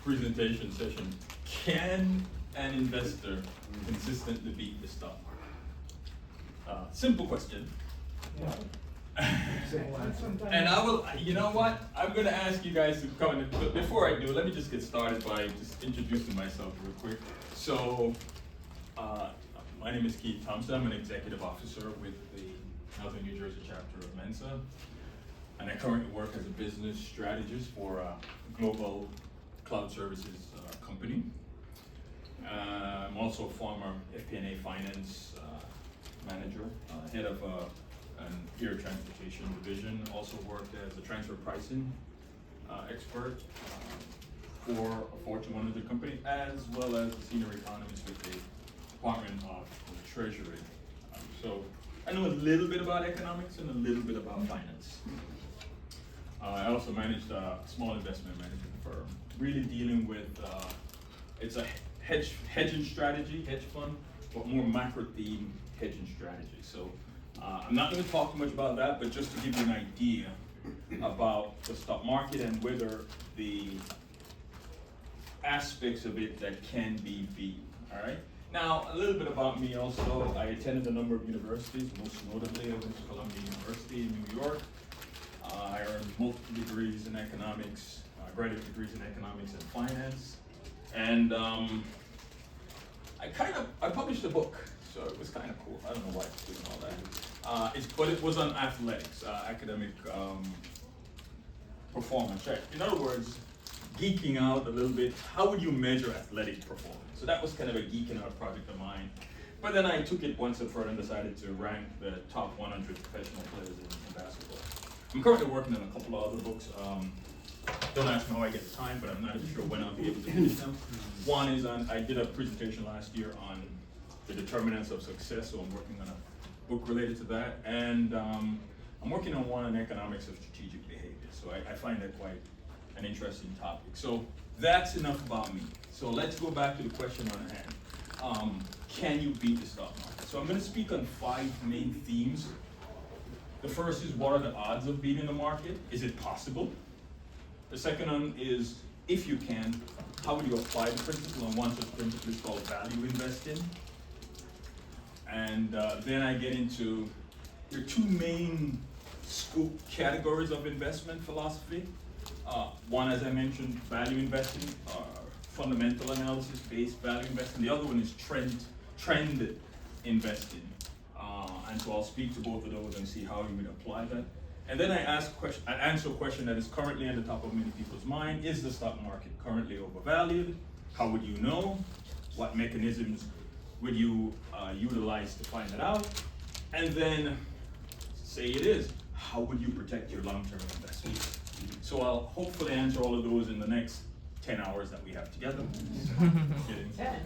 presentation session. Can an investor consistently beat the stock market? Simple question. And I will, you know what? I'm going to ask you guys to come in. But before I do, let me just get started by just introducing myself real quick. So, my name is Keith Thompson. I'm an executive officer with the Northern New Jersey chapter of Mensa. And I currently work as a business strategist for a global cloud services company. I'm also a former FP&A finance manager, head of an air transportation division. Also worked as a transfer pricing expert for a Fortune 100 company, as well as a senior economist with the Department of Treasury. So I know a little bit about economics and a little bit about finance. I also managed a small investment management firm, really dealing with, it's a hedging strategy, hedge fund, but more macro theme hedging strategy. So I'm not going to talk much about that, but just to give you an idea about the stock market and whether the aspects of it that can be beat, all right? Now, a little bit about me also. I attended a number of universities, most notably I went to Columbia University in New York. I earned multiple degrees in economics, graduate degrees in economics and finance. And I published a book, so it was kind of cool. I don't know why I was doing all that. But it was on athletics, academic performance, right? In other words, geeking out a little bit. How would you measure athletic performance? So that was kind of a geeking out project of mine. But then I took it one step further and decided to rank the top 100 professional players in basketball. I'm currently working on a couple of other books. Don't ask me how I get the time, but I'm not sure when I'll be able to finish them. One is I did a presentation last year on the determinants of success, so I'm working on a book related to that. And I'm working on one on economics of strategic behavior. So I find that quite an interesting topic. So that's enough about me. So let's go back to the question on hand. Can you beat the stock market? So I'm going to speak on 5 main themes. The first is, what are the odds of beating the market? Is it possible? The second one is, if you can, how would you apply the principle? And one such principle is called value investing. And then I get into, there are 2 main categories of investment philosophy. One, as I mentioned, value investing, fundamental analysis based value investing. The other one is trend investing. And so I'll speak to both of those and see how you would apply that. And then I answer a question that is currently on the top of many people's mind. Is the stock market currently overvalued? How would you know? What mechanisms would you utilize to find that out? And then, say it is, how would you protect your long-term investment? So I'll hopefully answer all of those in the next 10 hours that we have together. Kidding. 10.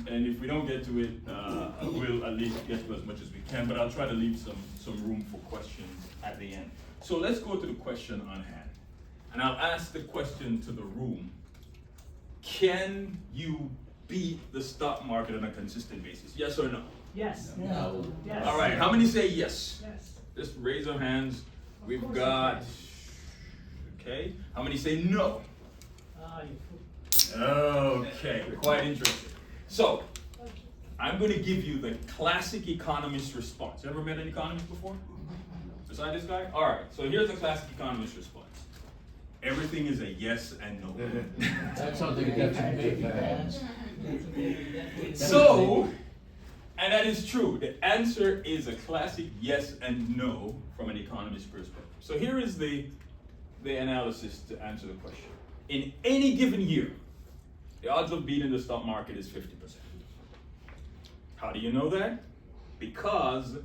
And if we don't get to it, we'll at least get to as much as we can, but I'll try to leave some room for questions at the end. So let's go to the question on hand. And I'll ask the question to the room. Can you beat the stock market on a consistent basis? Yes or no? Yes. No. Yes. All right, how many say yes? Yes. Just raise your hands. We've got, okay. How many say no? Okay, quite interesting. So, I'm going to give you the classic economist response. You ever met an economist before? Beside this guy? All right, so here's the classic economist response. Everything is a yes and no. That's something that So, and that is true. The answer is a classic yes and no from an economist perspective. So here is the analysis to answer the question. In any given year, the odds of beating the stock market is 50%. How do you know that? Because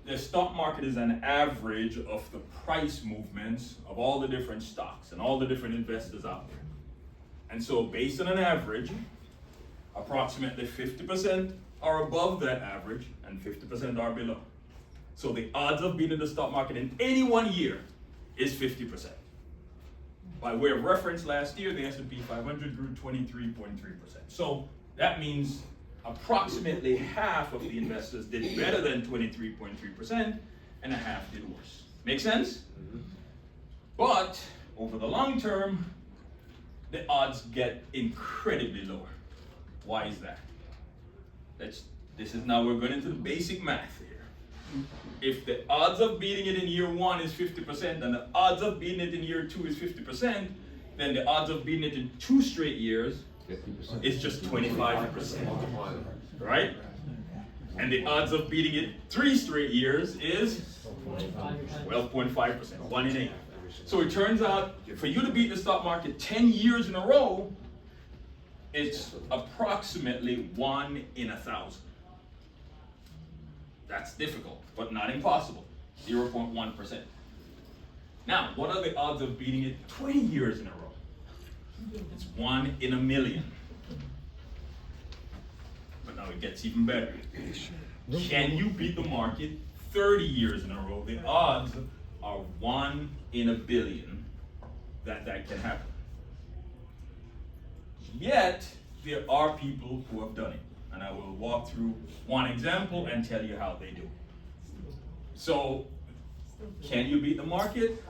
the stock market is an average of the price movements of all the different stocks and all the different investors out there. And so based on an average, approximately 50% are above that average and 50% are below. So the odds of beating the stock market in any one year is 50%. By way of reference, last year the S&P 500 grew 23.3%. So that means approximately half of the investors did better than 23.3% and a half did worse. Make sense? Mm-hmm. But Over the long term, the odds get incredibly lower. Why is that? This is now we're going into the basic math here. If the odds of beating it in year 1 is 50% and the odds of beating it in year 2 is 50%, then the odds of beating it in 2 straight years 50%. is just 25%, right? And the odds of beating it 3 straight years is 12.5%, 1 in 8. So it turns out, for you to beat the stock market 10 years in a row, it's approximately 1 in 1,000. That's difficult, but not impossible, 0.1%. Now, what are the odds of beating it 20 years in a row? It's 1 in 1,000,000. But now it gets even better. Can you beat the market 30 years in a row? The odds are 1 in 1,000,000,000 that can happen. Yet, there are people who have done it. And I will walk through one example and tell you how they do it. So, can you beat the market?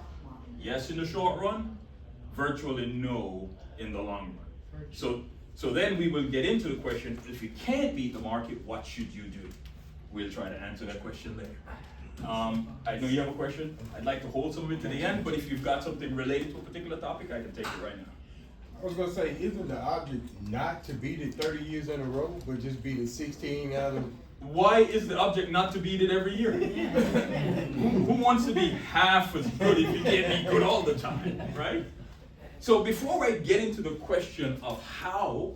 Yes, in the short run. Virtually no in the long run. So then we will get into the question, if you can't beat the market, what should you do? We'll try to answer that question later. I know you have a question. I'd like to hold some of it to the end, but if you've got something related to a particular topic, I can take it right now. I was gonna say, isn't the object not to beat it 30 years in a row, but just beat it 16 out of? Why is the object not to beat it every year? Who wants to be half as good if you can't be good all the time, right? So before I get into the question of how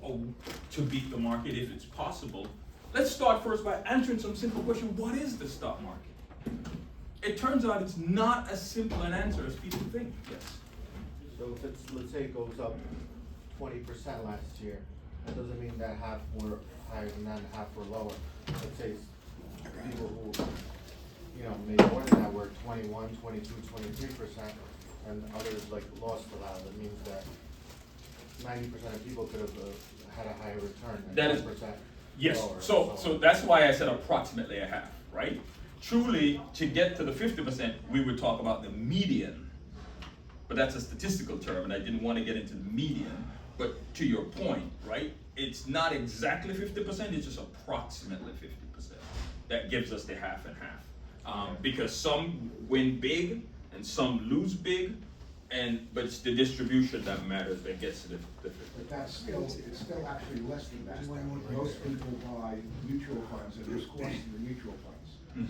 to beat the market, if it's possible, let's start first by answering some simple question. What is the stock market? It turns out it's not as simple an answer as people think. Yes. So if it's, let's say it goes up 20% last year, that doesn't mean that half were higher than that and half were lower. Let's say people who, made more than that were 21, 22, 23%, and others lost a lot. That means that 90% of people could have had a higher return and That is 10% Yes, lower. so that's why I said approximately a half, right? Truly, to get to the 50%, we would talk about the median. But that's a statistical term, and I didn't want to get into the median. But to your point, right, it's not exactly 50%, it's just approximately 50%. That gives us the half and half. Because some win big and some lose big, but it's the distribution that matters that gets to the 50%. But it's still actually less than that. Most people buy mutual funds, and there's costs in the mutual funds.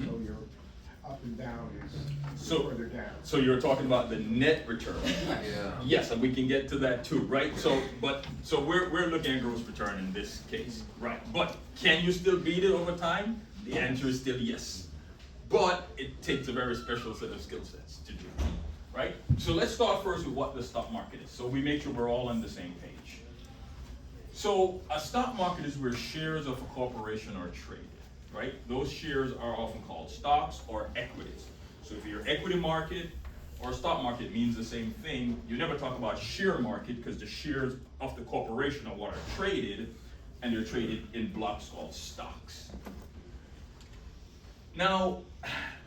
So your up and down is further down. So you're talking about the net return. Yeah. Yes, and we can get to that too, right? So we're looking at gross return in this case, right? But can you still beat it over time? The answer is still yes. But it takes a very special set of skill sets to do, right? So let's start first with what the stock market is, so we make sure we're all on the same page. So a stock market is where shares of a corporation are traded, right? Those shares are often called stocks or equities. So if your equity market or stock market means the same thing, you never talk about share market because the shares of the corporation are what are traded, and they're traded in blocks called stocks. Now,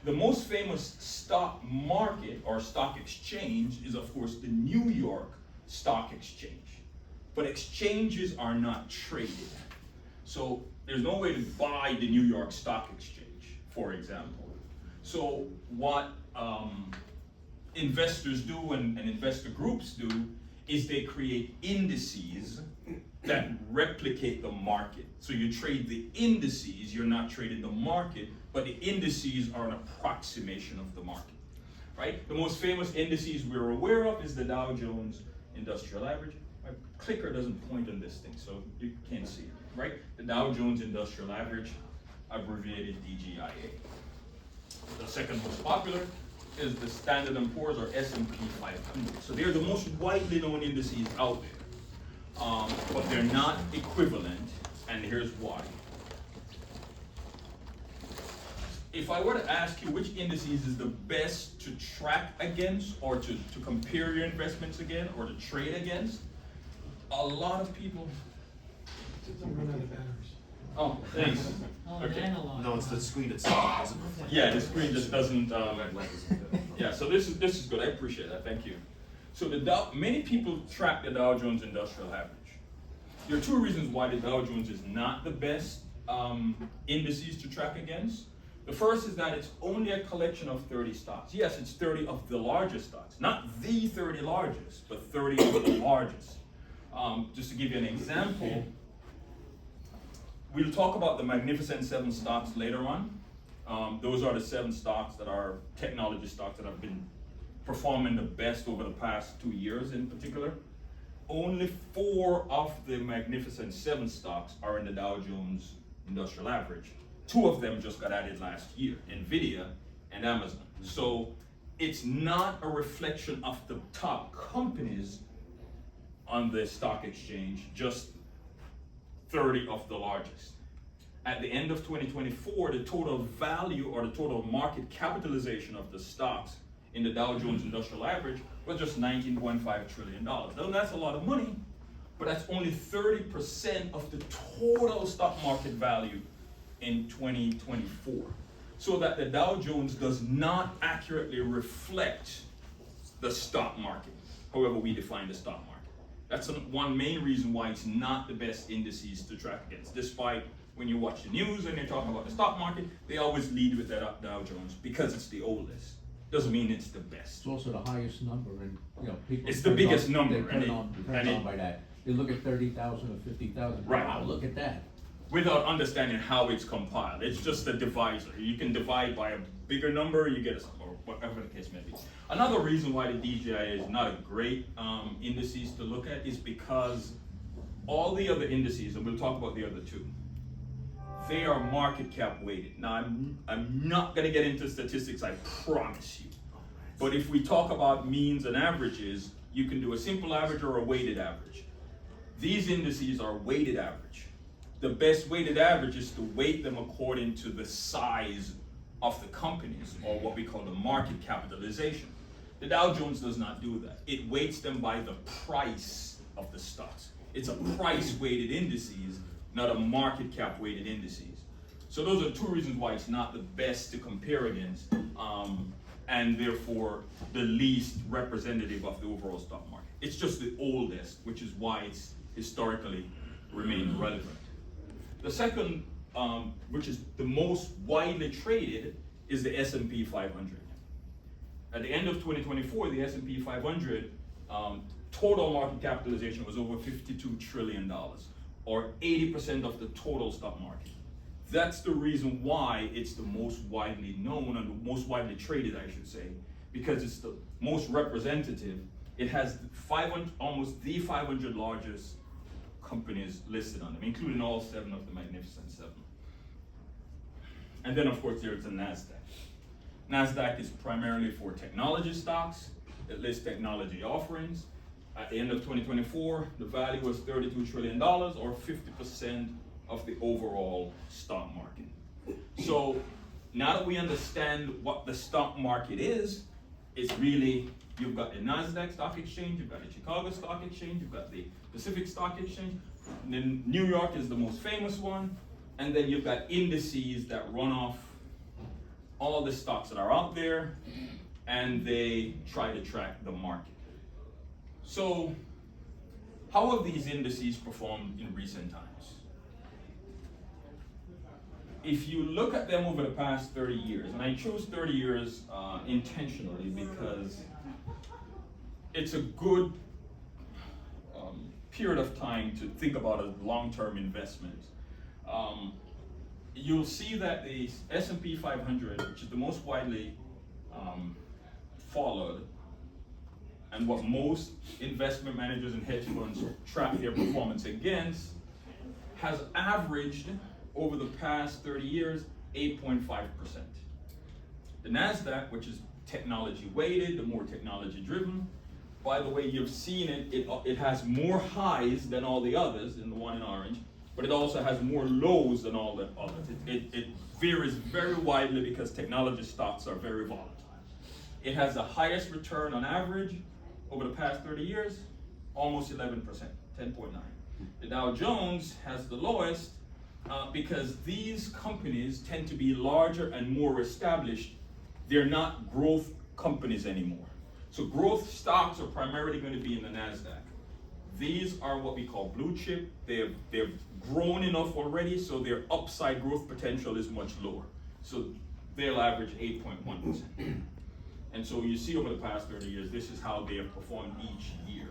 the most famous stock market or stock exchange is, of course, the New York Stock Exchange. But exchanges are not traded. So there's no way to buy the New York Stock Exchange, for example. So what investors do and investor groups do is they create indices that replicate the market. So you trade the indices, you're not trading the market, but the indices are an approximation of the market, right? The most famous indices we're aware of is the Dow Jones Industrial Average. My clicker doesn't point on this thing, so you can't see it, right? The Dow Jones Industrial Average, abbreviated DGIA. The second most popular is the Standard & Poor's or S&P 500. So they're the most widely known indices out there, but they're not equivalent, and here's why. If I were to ask you which indices is the best to track against or to compare your investments against or to trade against, a lot of people. Oh, thanks. Okay. No, it's the screen itself. Doesn't reflect. Yeah, the screen just doesn't. Yeah, so this is good. I appreciate that. Thank you. So many people track the Dow Jones Industrial Average. There are two reasons why the Dow Jones is not the best indices to track against. The first is that it's only a collection of 30 stocks. Yes, it's 30 of the largest stocks, not the 30 largest, but 30 of the largest. Just to give you an example, we'll talk about the Magnificent 7 stocks later on. Those are the 7 stocks that are technology stocks that have been performing the best over the past 2 years in particular. Only 4 of the Magnificent 7 stocks are in the Dow Jones Industrial Average. 2 of them just got added last year, Nvidia and Amazon. So it's not a reflection of the top companies on the stock exchange, just 30 of the largest. At the end of 2024, the total value or the total market capitalization of the stocks in the Dow Jones Industrial Average was just $19.5 trillion. Now that's a lot of money, but that's only 30% of the total stock market value in 2024. So that the Dow Jones does not accurately reflect the stock market, however we define the stock market. That's one main reason why it's not the best indices to track against. Despite when you watch the news and they talk about the stock market, they always lead with that Dow Jones because it's the oldest. Doesn't mean it's the best. It's also the highest number, and people. It's the biggest number, They turn on by that. They look at 30,000 or 50,000. Right. Wow, look at that. Without understanding how it's compiled. It's just a divisor. You can divide by a bigger number, you get or whatever the case may be. Another reason why the DJI is not a great indices to look at is because all the other indices, and we'll talk about the other 2, they are market cap weighted. Now, I'm not gonna get into statistics, I promise you. But if we talk about means and averages, you can do a simple average or a weighted average. These indices are weighted average. The best weighted average is to weight them according to the size of the companies, or what we call the market capitalization. The Dow Jones does not do that. It weights them by the price of the stocks. It's a price weighted indices, not a market cap weighted indices. So those are 2 reasons why it's not the best to compare against, and therefore the least representative of the overall stock market. It's just the oldest, which is why it's historically remained relevant. The second, which is the most widely traded, is the S&P 500. At the end of 2024, the S&P 500 total market capitalization was over $52 trillion, or 80% of the total stock market. That's the reason why it's the most widely known and the most widely traded, I should say, because it's the most representative. It has almost the 500 largest companies listed on them, including all 7 of the Magnificent 7. And then of course there's the NASDAQ. NASDAQ is primarily for technology stocks. It lists technology offerings. At the end of 2024, the value was $32 trillion, or 50% of the overall stock market. So now that we understand what the stock market is, it's really, you've got the NASDAQ stock exchange, you've got the Chicago stock exchange, you've got the Pacific stock exchange, and then New York is the most famous one, and then you've got indices that run off all the stocks that are out there, and they try to track the market. So, how have these indices performed in recent times? If you look at them over the past 30 years, and I chose 30 years intentionally because it's a good period of time to think about a long-term investment. You'll see that the S&P 500, which is the most widely followed, and what most investment managers and hedge funds track their performance against, has averaged over the past 30 years 8.5%. The NASDAQ, which is technology weighted, the more technology driven, by the way, you've seen it has more highs than all the others in the one in orange, but it also has more lows than all the others. It varies very widely because technology stocks are very volatile. It has the highest return on average over the past 30 years, almost 11%, 10.9. The Dow Jones has the lowest because these companies tend to be larger and more established. They're not growth companies anymore. So growth stocks are primarily going to be in the NASDAQ. These are what we call blue chip. They've grown enough already, so their upside growth potential is much lower. So they'll average 8.1%. And so you see over the past 30 years, this is how they have performed each year.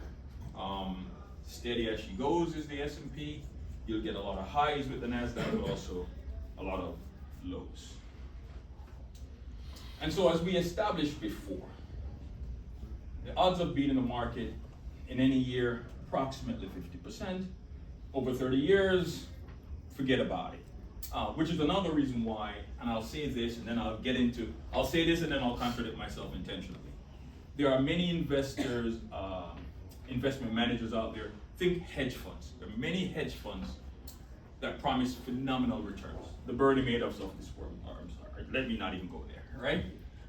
Steady as she goes is the S&P. You'll get a lot of highs with the NASDAQ, but also a lot of lows. And so as we established before, the odds of beating the market in any year, approximately 50%. Over 30 years, forget about it. Which is another reason why, and I'll say this and then I'll say this and then I'll contradict myself intentionally. There are many investors, investment managers out there, think hedge funds. There are many hedge funds that promise phenomenal returns. The Bernie Madoffs of this world, I'm sorry, let me not even go there, right?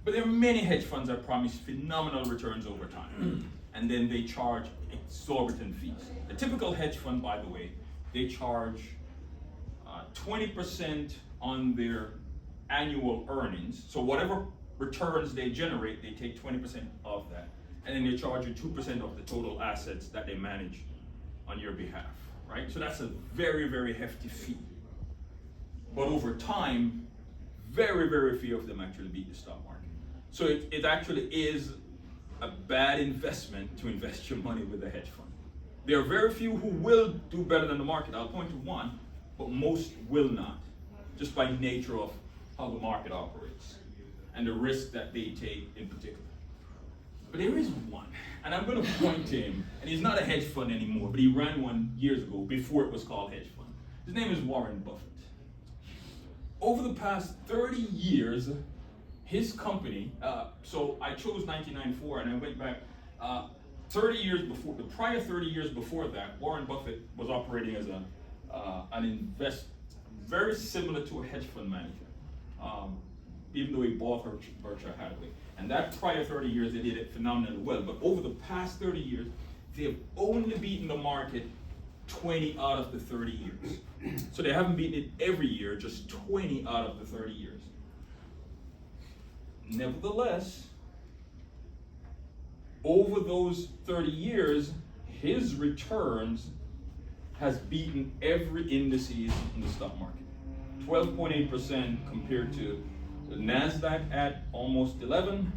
But there are many hedge funds that promise phenomenal returns over time, and then they charge exorbitant fees. The typical hedge fund, by the way, they charge 20% on their annual earnings. So whatever returns they generate, they take 20% of that, and then they charge you 2% of the total assets that they manage on your behalf, right? So that's a very, very hefty fee. But over time, very, very few of them actually beat the stock market. So it actually is a bad investment to invest your money with a hedge fund. There are very few who will do better than the market. I'll point to one, but most will not, just by nature of how the market operates and the risk that they take in particular. But there is one, and I'm going to point to him, and he's not a hedge fund anymore, but he ran one years ago before it was called hedge fund. His name is Warren Buffett. Over the past 30 years, his company, so I chose 1994 and I went back 30 years before, the prior 30 years before that, Warren Buffett was operating as an investor, very similar to a hedge fund manager, even though he bought Berkshire Hathaway. And that prior 30 years, they did it phenomenally well. But over the past 30 years, they have only beaten the market 20 out of the 30 years. So they haven't beaten it every year, just 20 out of the 30 years. Nevertheless, over those 30 years, his returns has beaten every indices in the stock market. 12.8% compared to the NASDAQ at almost 11,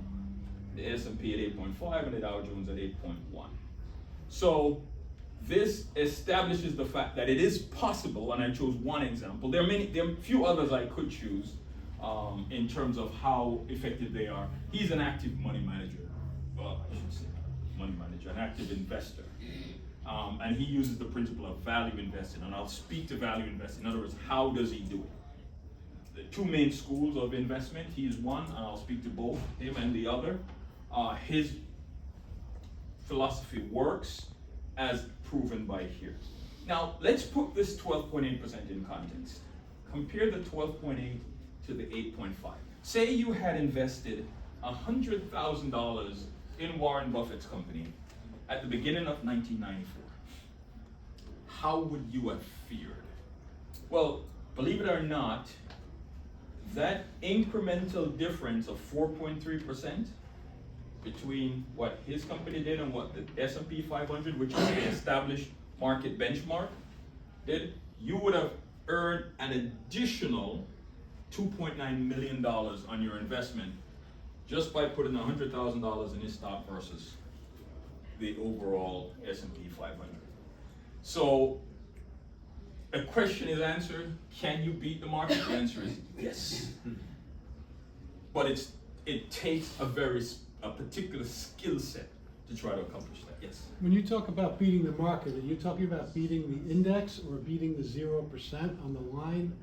the S&P at 8.5, and the Dow Jones at 8.1. So this establishes the fact that it is possible, and I chose one example. There are a few others I could choose in terms of how effective they are. He's an active money manager. Well, I should say money manager, an active investor. And he uses the principle of value investing, and I'll speak to value investing. In other words, how does he do it? The two main schools of investment, he's one, and I'll speak to both, him and the other. His philosophy works as proven by here. Now, let's put this 12.8% in context. Compare the 12.8 to the 8.5. Say you had invested $100,000 in Warren Buffett's company at the beginning of 1994. How would you have fared? Well, believe it or not, that incremental difference of 4.3% between what his company did and what the S&P 500, which is the established market benchmark, did, you would have earned an additional $2.9 million on your investment just by putting $100,000 in his stock versus the overall S&P 500. So a question is answered, can you beat the market? The answer is yes. But it takes a particular skill set to try to accomplish that, yes. When you talk about beating the market, are you talking about beating the index or beating the 0% on the line?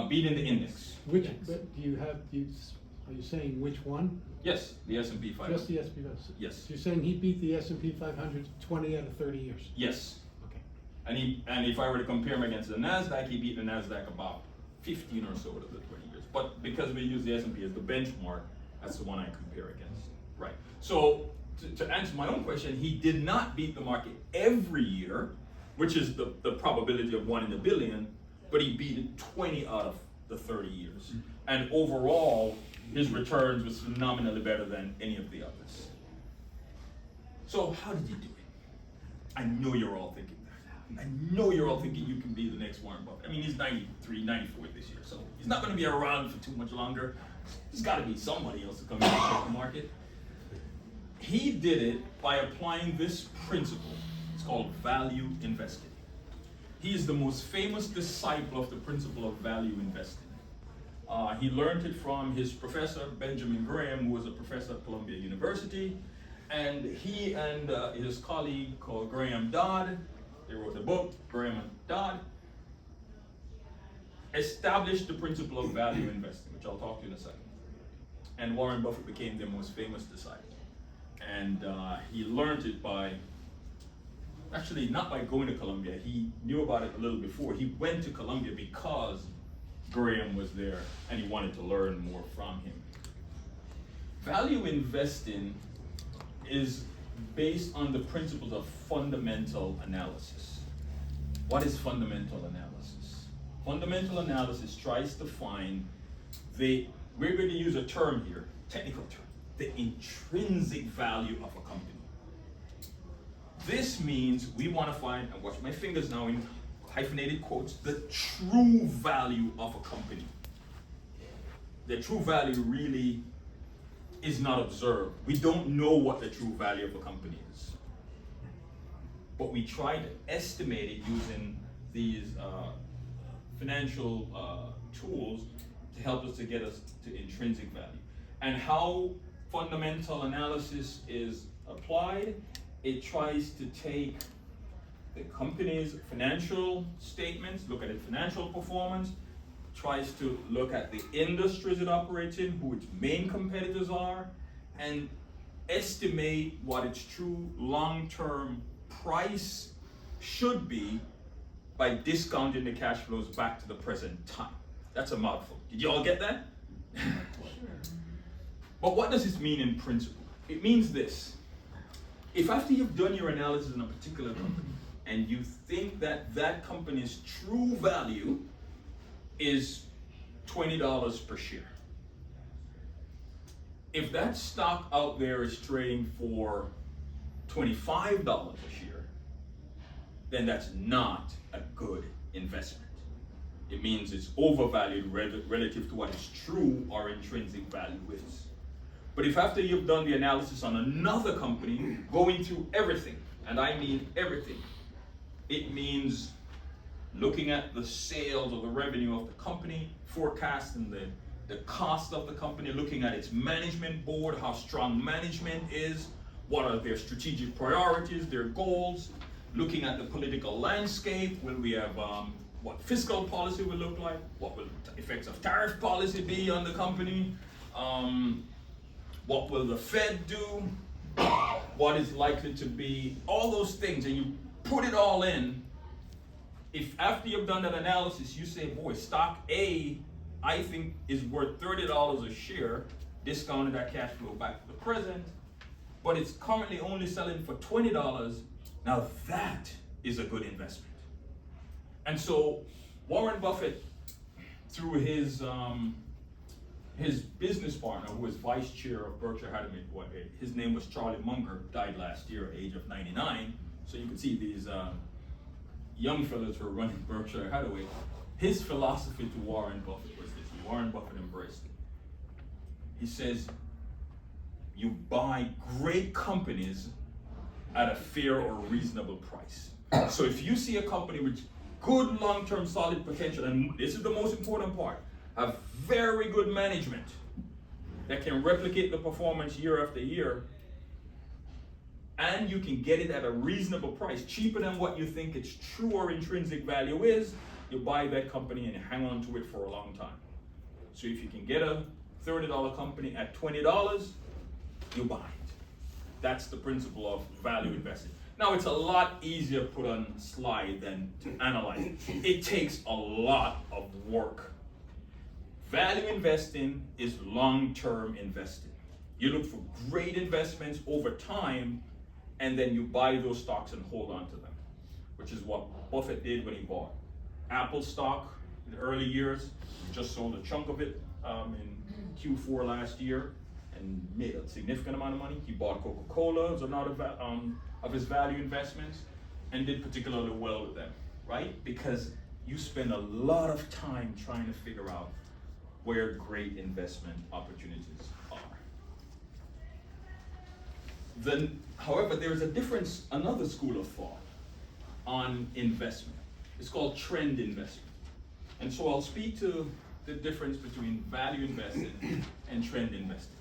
Beating the index. Which, are you saying which one? Yes, the S&P 500. Just the S&P 500? Yes. So you're saying he beat the S&P 500 20 out of 30 years? Yes. Okay. And if I were to compare him against the NASDAQ, he beat the NASDAQ about 15 or so out of the 20 years. But because we use the S&P as the benchmark, that's the one I compare against. Right. So to answer my own question, he did not beat the market every year, which is the probability of 1 in a billion, but he beat it 20 out of the 30 years. And overall, his returns was phenomenally better than any of the others. So how did he do it? I know you're all thinking that. I know you're all thinking you can be the next Warren Buffett. I mean, he's 93, 94 this year, so he's not going to be around for too much longer. There's got to be somebody else to come in and check the market. He did it by applying this principle. It's called value investing. He is the most famous disciple of the principle of value investing. He learned it from his professor, Benjamin Graham, who was a professor at Columbia University. And he and his colleague called Graham Dodd, they wrote the book, Graham and Dodd, established the principle of value investing, which I'll talk to you in a second. And Warren Buffett became their most famous disciple. And he learned it by, actually not by going to Columbia, he knew about it a little before. He went to Columbia because Graham was there and he wanted to learn more from him. Value investing is based on the principles of fundamental analysis. What is fundamental analysis? Fundamental analysis tries to find we're going to use a term here, technical term, the intrinsic value of a company. This means we want to find, and watch my fingers now in hyphenated quotes, the true value of a company. The true value really is not observed. We don't know what the true value of a company is. But we try to estimate it using these financial tools to help us to get us to intrinsic value. And how fundamental analysis is applied, it tries to take the company's financial statements, look at its financial performance, tries to look at the industries it operates in, who its main competitors are, and estimate what its true long-term price should be by discounting the cash flows back to the present time. That's a mouthful. Did you all get that? But what does this mean in principle? It means this. If after you've done your analysis on a particular company and you think that that company's true value is $20 per share, if that stock out there is trading for $25 a share, then that's not a good investment. It means it's overvalued relative to what its true or intrinsic value is. But if after you've done the analysis on another company, going through everything, and I mean everything, it means looking at the sales or the revenue of the company, forecasting the cost of the company, looking at its management board, how strong management is, what are their strategic priorities, their goals, looking at the political landscape, will we have what fiscal policy will look like, what will the effects of tariff policy be on the company, what will the Fed do, what is likely to be, all those things, and you put it all in. If after you've done that analysis, you say, boy, stock A, I think is worth $30 a share, discounted that cash flow back to the present, but it's currently only selling for $20, now that is a good investment. And so Warren Buffett, through his business partner, who was vice chair of Berkshire Hathaway, his name was Charlie Munger, died last year at the age of 99. So you can see these young fellows who are running Berkshire Hathaway. His philosophy to Warren Buffett was this. Warren Buffett embraced it. He says, you buy great companies at a fair or reasonable price. So if you see a company with good long-term solid potential, and this is the most important part, have very good management that can replicate the performance year after year, and you can get it at a reasonable price, cheaper than what you think its true or intrinsic value is, you buy that company and you hang on to it for a long time. So if you can get a $30 company at $20, you buy it. That's the principle of value investing. Now, it's a lot easier put on slide than to analyze. It takes a lot of work. Value investing is long-term investing. You look for great investments over time, and then you buy those stocks and hold on to them, which is what Buffett did when he bought Apple stock in the early years. He just sold a chunk of it in Q4 last year, and made a significant amount of money. He bought Coca-Cola as another of his value investments and did particularly well with them, right? Because you spend a lot of time trying to figure out where great investment opportunities are. Then, however, there's a difference, another school of thought on investment. It's called trend investment. And so I'll speak to the difference between value investing and trend investing.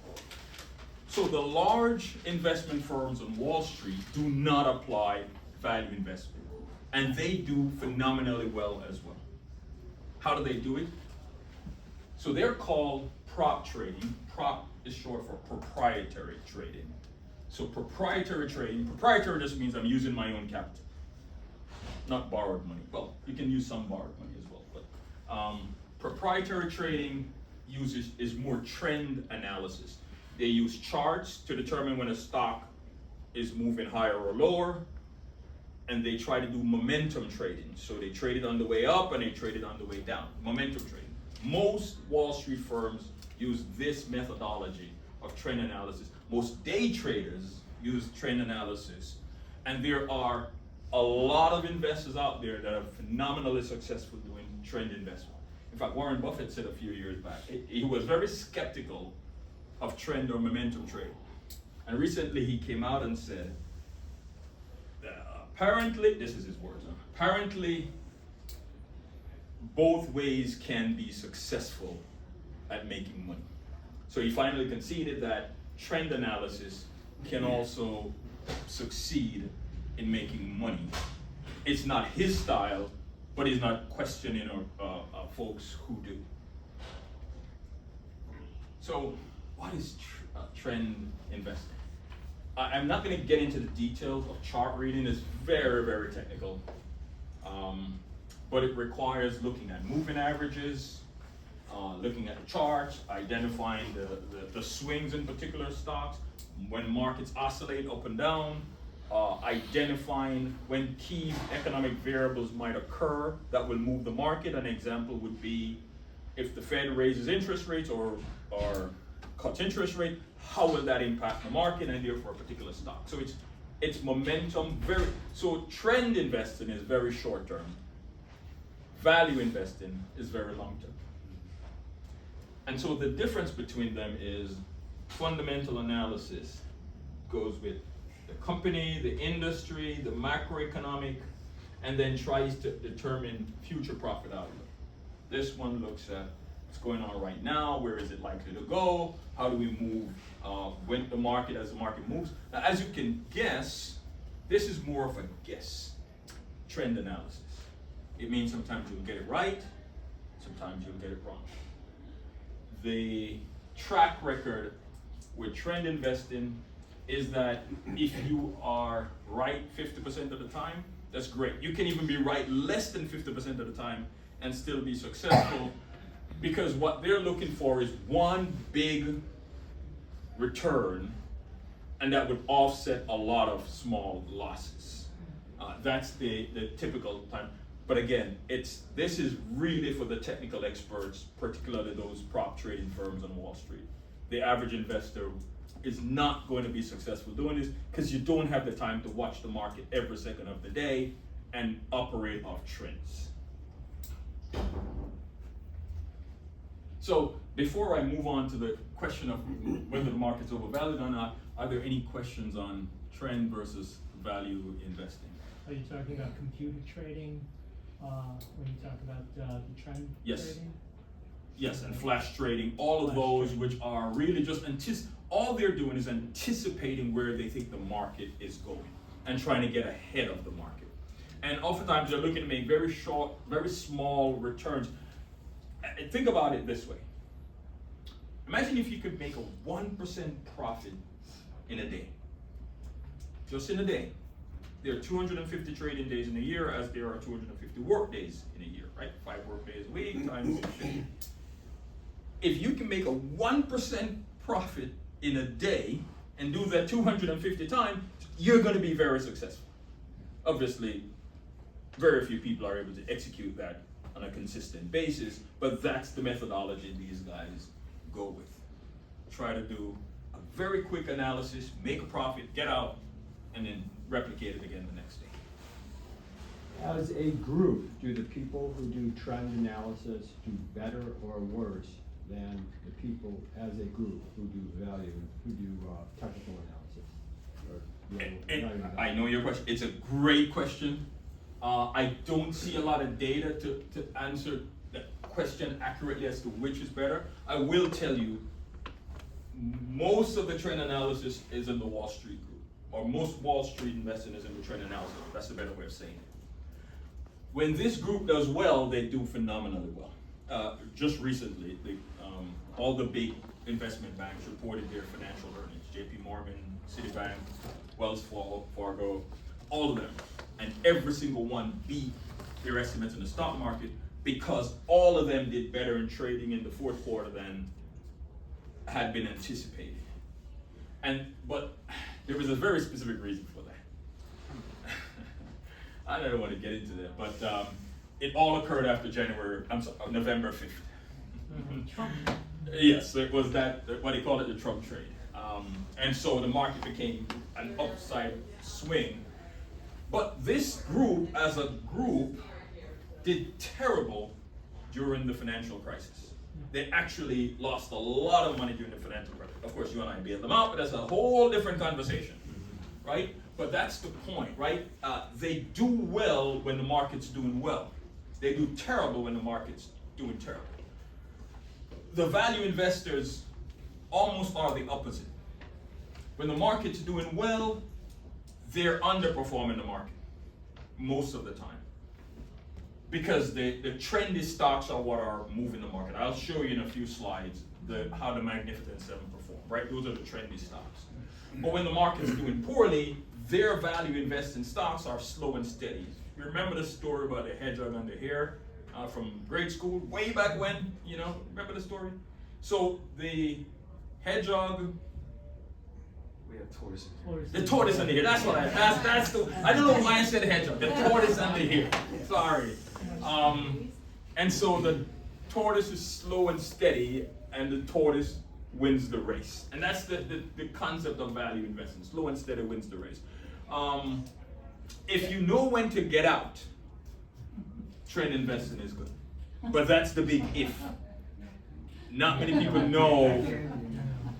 So the large investment firms on Wall Street do not apply value investment, and they do phenomenally well as well. How do they do it? So they're called prop trading. Prop is short for proprietary trading. So proprietary trading, proprietary just means I'm using my own capital, not borrowed money. Well, you can use some borrowed money as well, but proprietary trading is more trend analysis. They use charts to determine when a stock is moving higher or lower, and they try to do momentum trading. So they trade it on the way up and they trade it on the way down. Momentum trading. Most Wall Street firms use this methodology of trend analysis. Most day traders use trend analysis, and there are a lot of investors out there that are phenomenally successful doing trend investment. In fact, Warren Buffett said a few years back, he was very skeptical of trend or momentum trading. And recently he came out and said, apparently, this is his words, apparently both ways can be successful at making money. So he finally conceded that trend analysis can also succeed in making money. It's not his style, but he's not questioning folks who do. So what is trend investing? I'm not going to get into the details of chart reading. It's very, very technical. But it requires looking at moving averages, looking at the charts, identifying the swings in particular stocks, when markets oscillate up and down, identifying when key economic variables might occur that will move the market. An example would be if the Fed raises interest rates or cuts interest rate, how will that impact the market and therefore a particular stock? So it's momentum, so trend investing is very short term. Value investing is very long term. And so the difference between them is fundamental analysis goes with the company, the industry, the macroeconomic, and then tries to determine future profit outlook. This one looks at what's going on right now, where is it likely to go, how do we move with the market as the market moves. Now, as you can guess, this is more of a guess, trend analysis. It means sometimes you'll get it right, sometimes you'll get it wrong. The track record with trend investing is that if you are right 50% of the time, that's great. You can even be right less than 50% of the time and still be successful, because what they're looking for is one big return, and that would offset a lot of small losses. That's the typical time. But again, this is really for the technical experts, particularly those prop trading firms on Wall Street. The average investor is not going to be successful doing this because you don't have the time to watch the market every second of the day and operate off trends. So before I move on to the question of whether the market's overvalued or not, are there any questions on trend versus value investing? Are you talking about computer trading when you talk about the trend trading? Yes, and flash trading, all of those which are really just all they're doing is anticipating where they think the market is going and trying to get ahead of the market. And oftentimes they're looking to make very short, very small returns. Think about it this way. Imagine if you could make a 1% profit in a day. Just in a day. There are 250 trading days in a year, as there are 250 work days in a year, right? 5 work days a week times 50. If you can make a 1% profit in a day and do that 250 times, you're going to be very successful. Obviously, very few people are able to execute that on a consistent basis, but that's the methodology these guys go with. Try to do very quick analysis, make a profit, get out, and then replicate it again the next day. As a group, do the people who do trend analysis do better or worse than the people as a group who do value, who do technical analysis? Or value analysis? I know your question. It's a great question. I don't see a lot of data to answer that question accurately as to which is better. I will tell you, most of the trend analysis is in the Wall Street group, or most Wall Street investing is in the trend analysis. That's a better way of saying it. When this group does well, they do phenomenally well. Just recently, all the big investment banks reported their financial earnings. JP Morgan, Citibank, Wells Fargo, all of them. And every single one beat their estimates in the stock market because all of them did better in trading in the fourth quarter than had been anticipated. But there was a very specific reason for that. I don't want to get into that, but it all occurred after November 5th. Trump. Yes, it was that, what they call it, the Trump trade. And so the market became an upside swing. But this group, as a group, did terrible during the financial crisis. They actually lost a lot of money during the financial crisis. Of course, you and I bailed them out, but that's a whole different conversation, right? But that's the point, right? They do well when the market's doing well. They do terrible when the market's doing terrible. The value investors almost are the opposite. When the market's doing well, they're underperforming the market most of the time. Because the trendy stocks are what are moving the market. I'll show you in a few slides how the Magnificent Seven perform, right? Those are the trendy stocks. But when the market's doing poorly, their value investing stocks are slow and steady. You remember the story about the hedgehog on the hair from grade school, way back when, remember the story? So the hedgehog, we have tortoise in here. The tortoise on the hair, that's what I don't know why I said hedgehog, the tortoise on the hair, sorry. And so the tortoise is slow and steady, and the tortoise wins the race. And that's the concept of value investing. Slow and steady wins the race. If you know when to get out, trend investing is good. But that's the big if. Not many people know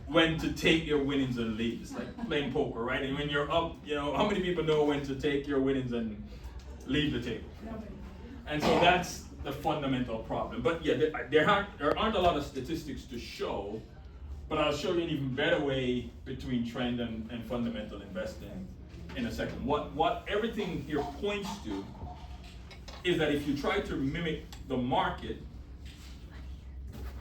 when to take your winnings and leave. It's like playing poker, right? And when you're up, how many people know when to take your winnings and leave the table? And so that's the fundamental problem. But yeah, there aren't a lot of statistics to show, but I'll show you an even better way between trend and fundamental investing in a second. What everything here points to is that if you try to mimic the market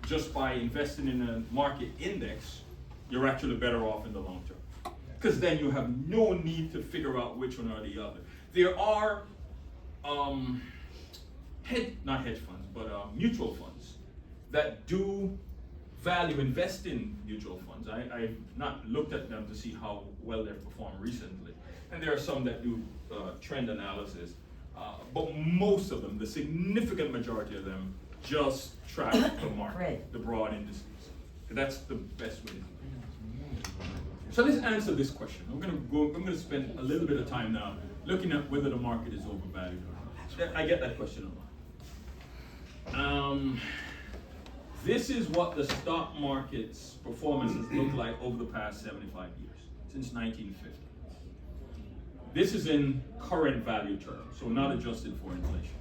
just by investing in a market index, you're actually better off in the long term. Because then you have no need to figure out which one or the other. There are not hedge funds, but mutual funds that do value invest in mutual funds. I've not looked at them to see how well they've performed recently. And there are some that do trend analysis, but most of them, the significant majority of them, just track the market, the broad indices. That's the best way to do it. So let's answer this question. I'm going to spend a little bit of time now looking at whether the market is overvalued or not. I get that question a lot. This is what the stock market's performance has looked like over the past 75 years, since 1950. This is in current value terms, so not adjusted for inflation.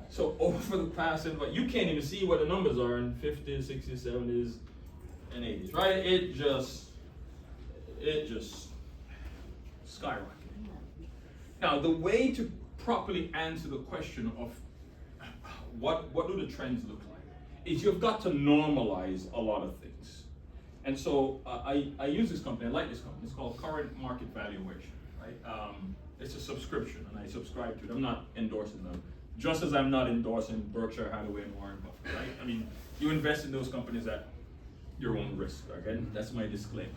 So over the past, you can't even see what the numbers are in 50s, 60s, 70s, and 80s, right? It just skyrocketed. Now, the way to properly answer the question of what do the trends look like is you've got to normalize a lot of things. And so I use this company, I like this company, it's called Current Market Valuation, right? It's a subscription and I subscribe to it. I'm not endorsing them. Just as I'm not endorsing Berkshire Hathaway and Warren Buffett, right? I mean, you invest in those companies at your own risk, again, that's my disclaimer.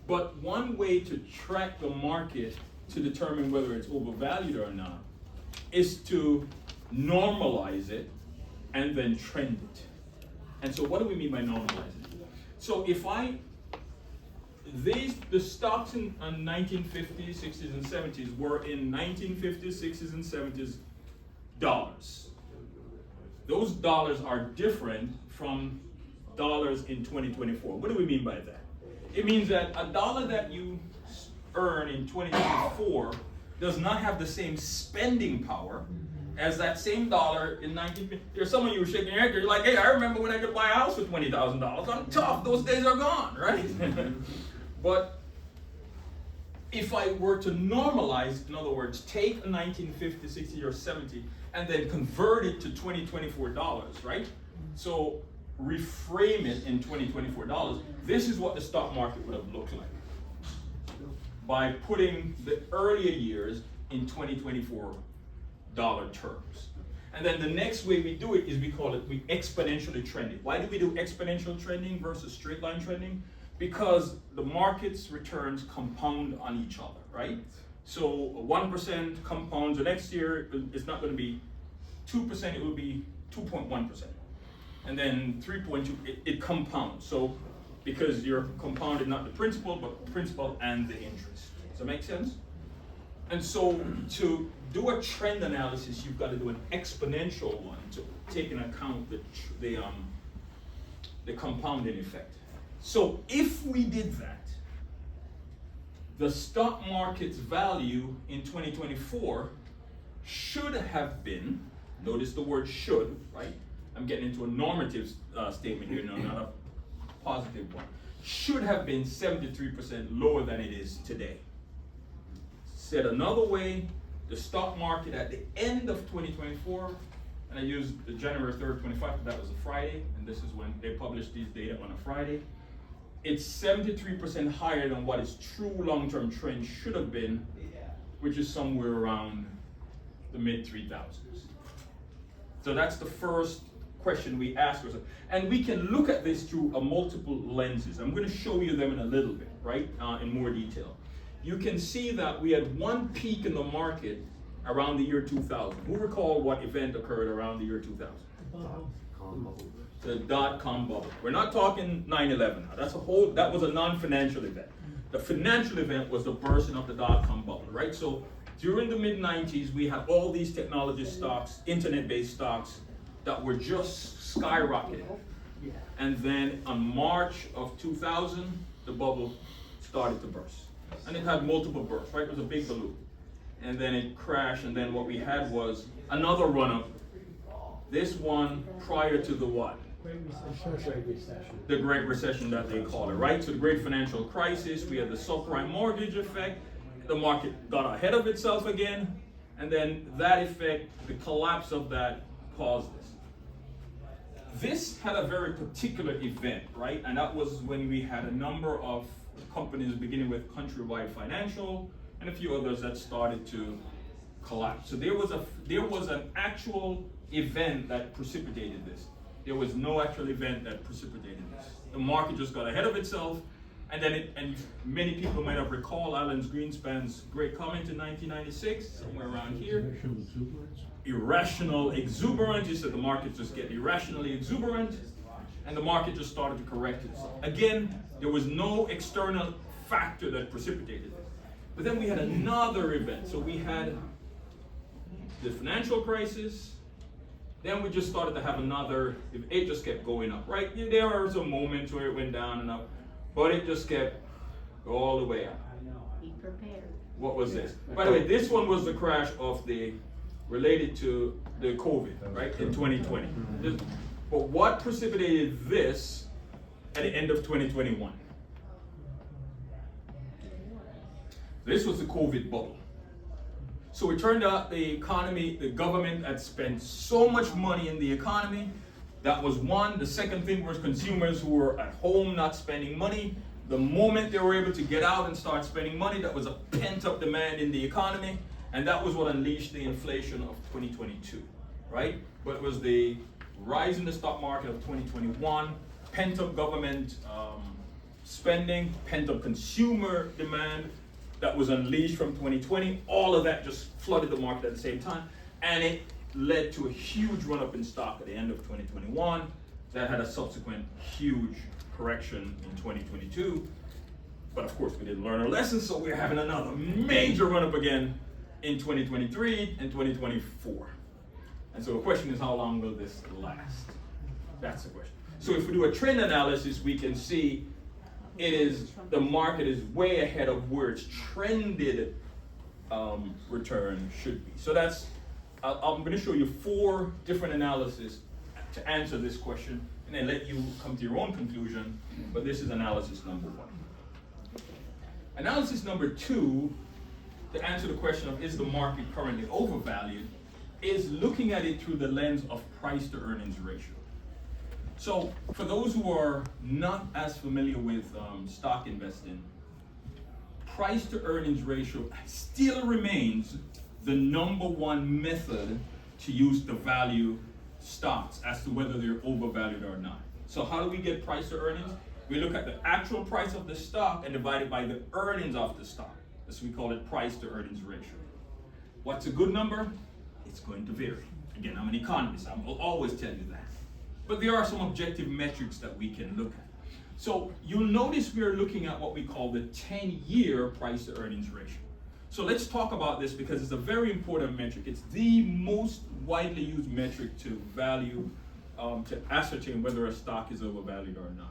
But one way to track the market to determine whether it's overvalued or not is to normalize it and then trend it. And so what do we mean by normalizing it? So if I the stocks in 1950s, 60s, and 70s were in 1950s, 60s, and 70s dollars. Those dollars are different from dollars in 2024. What do we mean by that? It means that a dollar that you earn in 2024 does not have the same spending power as that same dollar in 1950. There's some of you who are shaking your head, you're like, hey, I remember when I could buy a house for $20,000. I'm tough, those days are gone, right? But if I were to normalize, in other words, take a 1950, 60, or 70, and then convert it to 2024 dollars, right? So reframe it in 2024 dollars, this is what the stock market would have looked like by putting the earlier years in 2024 dollar terms. And then the next way we do it is we exponentially trend it. Why do we do exponential trending versus straight line trending? Because the market's returns compound on each other, right? So 1% compounds the next year, it's not going to be 2%, it will be 2.1%. And then 3.2, it compounds. So because you're compounded not the principal, but the principal and the interest. Does that make sense? And so to do a trend analysis, you've got to do an exponential one to take into account the compounding effect. So if we did that, the stock market's value in 2024 should have been, notice the word should, right? I'm getting into a normative statement here, not a positive one. Should have been 73% lower than it is today. Said another way, the stock market at the end of 2024, and I used the January 3rd, 25, that was a Friday, and this is when they published these data on a Friday. It's 73% higher than what its true long-term trend should have been, which is somewhere around the mid 3000s. So that's the first question we ask ourselves. And we can look at this through a multiple lenses. I'm going to show you them in a little bit, right, in more detail. You can see that we had one peak in the market around the year 2000. Who recall what event occurred around the year 2000? The dot-com bubble. We're not talking 9/11 now. That was a non-financial event. The financial event was the bursting of the dot-com bubble, right? So during the mid-90s, we had all these technology stocks, internet-based stocks, that were just skyrocketing. And then on March of 2000, the bubble started to burst. And it had multiple bursts, right? It was a big balloon. And then it crashed, and then what we had was another run-up. This one prior to the what? Great Recession. The Great Recession that they call it, right? So the Great Financial Crisis, we had the subprime mortgage effect, the market got ahead of itself again, and then that effect, the collapse of that caused this. This had a very particular event, right? And that was when we had a number of companies beginning with Countrywide Financial and a few others that started to collapse. So there was an actual event that precipitated this. There was no actual event that precipitated this. The market just got ahead of itself, and then and many people might have recalled Alan Greenspan's great comment in 1996, somewhere around here. Irrational exuberance. He said the market just get irrationally exuberant, and the market just started to correct itself. Again, there was no external factor that precipitated it. But then we had another event. So we had the financial crisis. Then we just started to have another, it just kept going up, right? There were some moments where it went down and up, but it just kept all the way up. Be prepared. What was this? By the way, this one was the crash of related to the COVID, right, in 2020. But what precipitated this at the end of 2021? This was the COVID bubble. So it turned out the economy, the government had spent so much money in the economy. That was one. The second thing was consumers who were at home not spending money. The moment they were able to get out and start spending money, that was a pent-up demand in the economy. And that was what unleashed the inflation of 2022, right? But it was the rise in the stock market of 2021, pent-up government spending, pent-up consumer demand, that was unleashed from 2020. All of that just flooded the market at the same time, and it led to a huge run-up in stock at the end of 2021 that had a subsequent huge correction in 2022. But of course, we didn't learn our lesson, so we're having another major run up again in 2023 and 2024. And so the question is, how long will this last? That's the question. So if we do a trend analysis, we can see the market is way ahead of where its trended return should be. So I'm going to show you 4 different analyses to answer this question, and then let you come to your own conclusion. But this is analysis number 1. Analysis number 2, to answer the question of is the market currently overvalued, is looking at it through the lens of price to earnings ratio. So for those who are not as familiar with stock investing, price to earnings ratio still remains the number 1 method to use to value stocks as to whether they're overvalued or not. So how do we get price to earnings? We look at the actual price of the stock and divide it by the earnings of the stock. So we call it price to earnings ratio. What's a good number? It's going to vary. Again, I'm an economist, I will always tell you that. But there are some objective metrics that we can look at. So you'll notice we're looking at what we call the 10-year price to earnings ratio. So let's talk about this because it's a very important metric. It's the most widely used metric to value, to ascertain whether a stock is overvalued or not.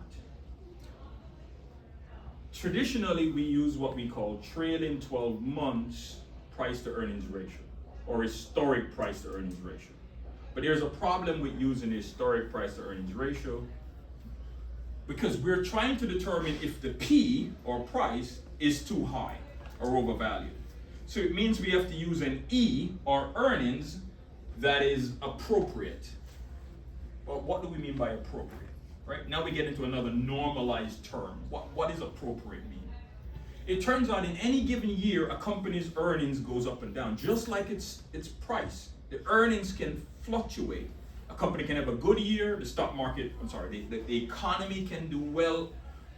Traditionally, we use what we call trailing 12 months price to earnings ratio, or historic price to earnings ratio. But there's a problem with using historic price to earnings ratio because we're trying to determine if the P, or price, is too high or overvalued. So it means we have to use an E, or earnings, that is appropriate. Well, what do we mean by appropriate? Right? Now we get into another normalized term. What does appropriate mean? It turns out in any given year, a company's earnings goes up and down, just like its price. The earnings can fluctuate. A company can have a good year, the economy can do well,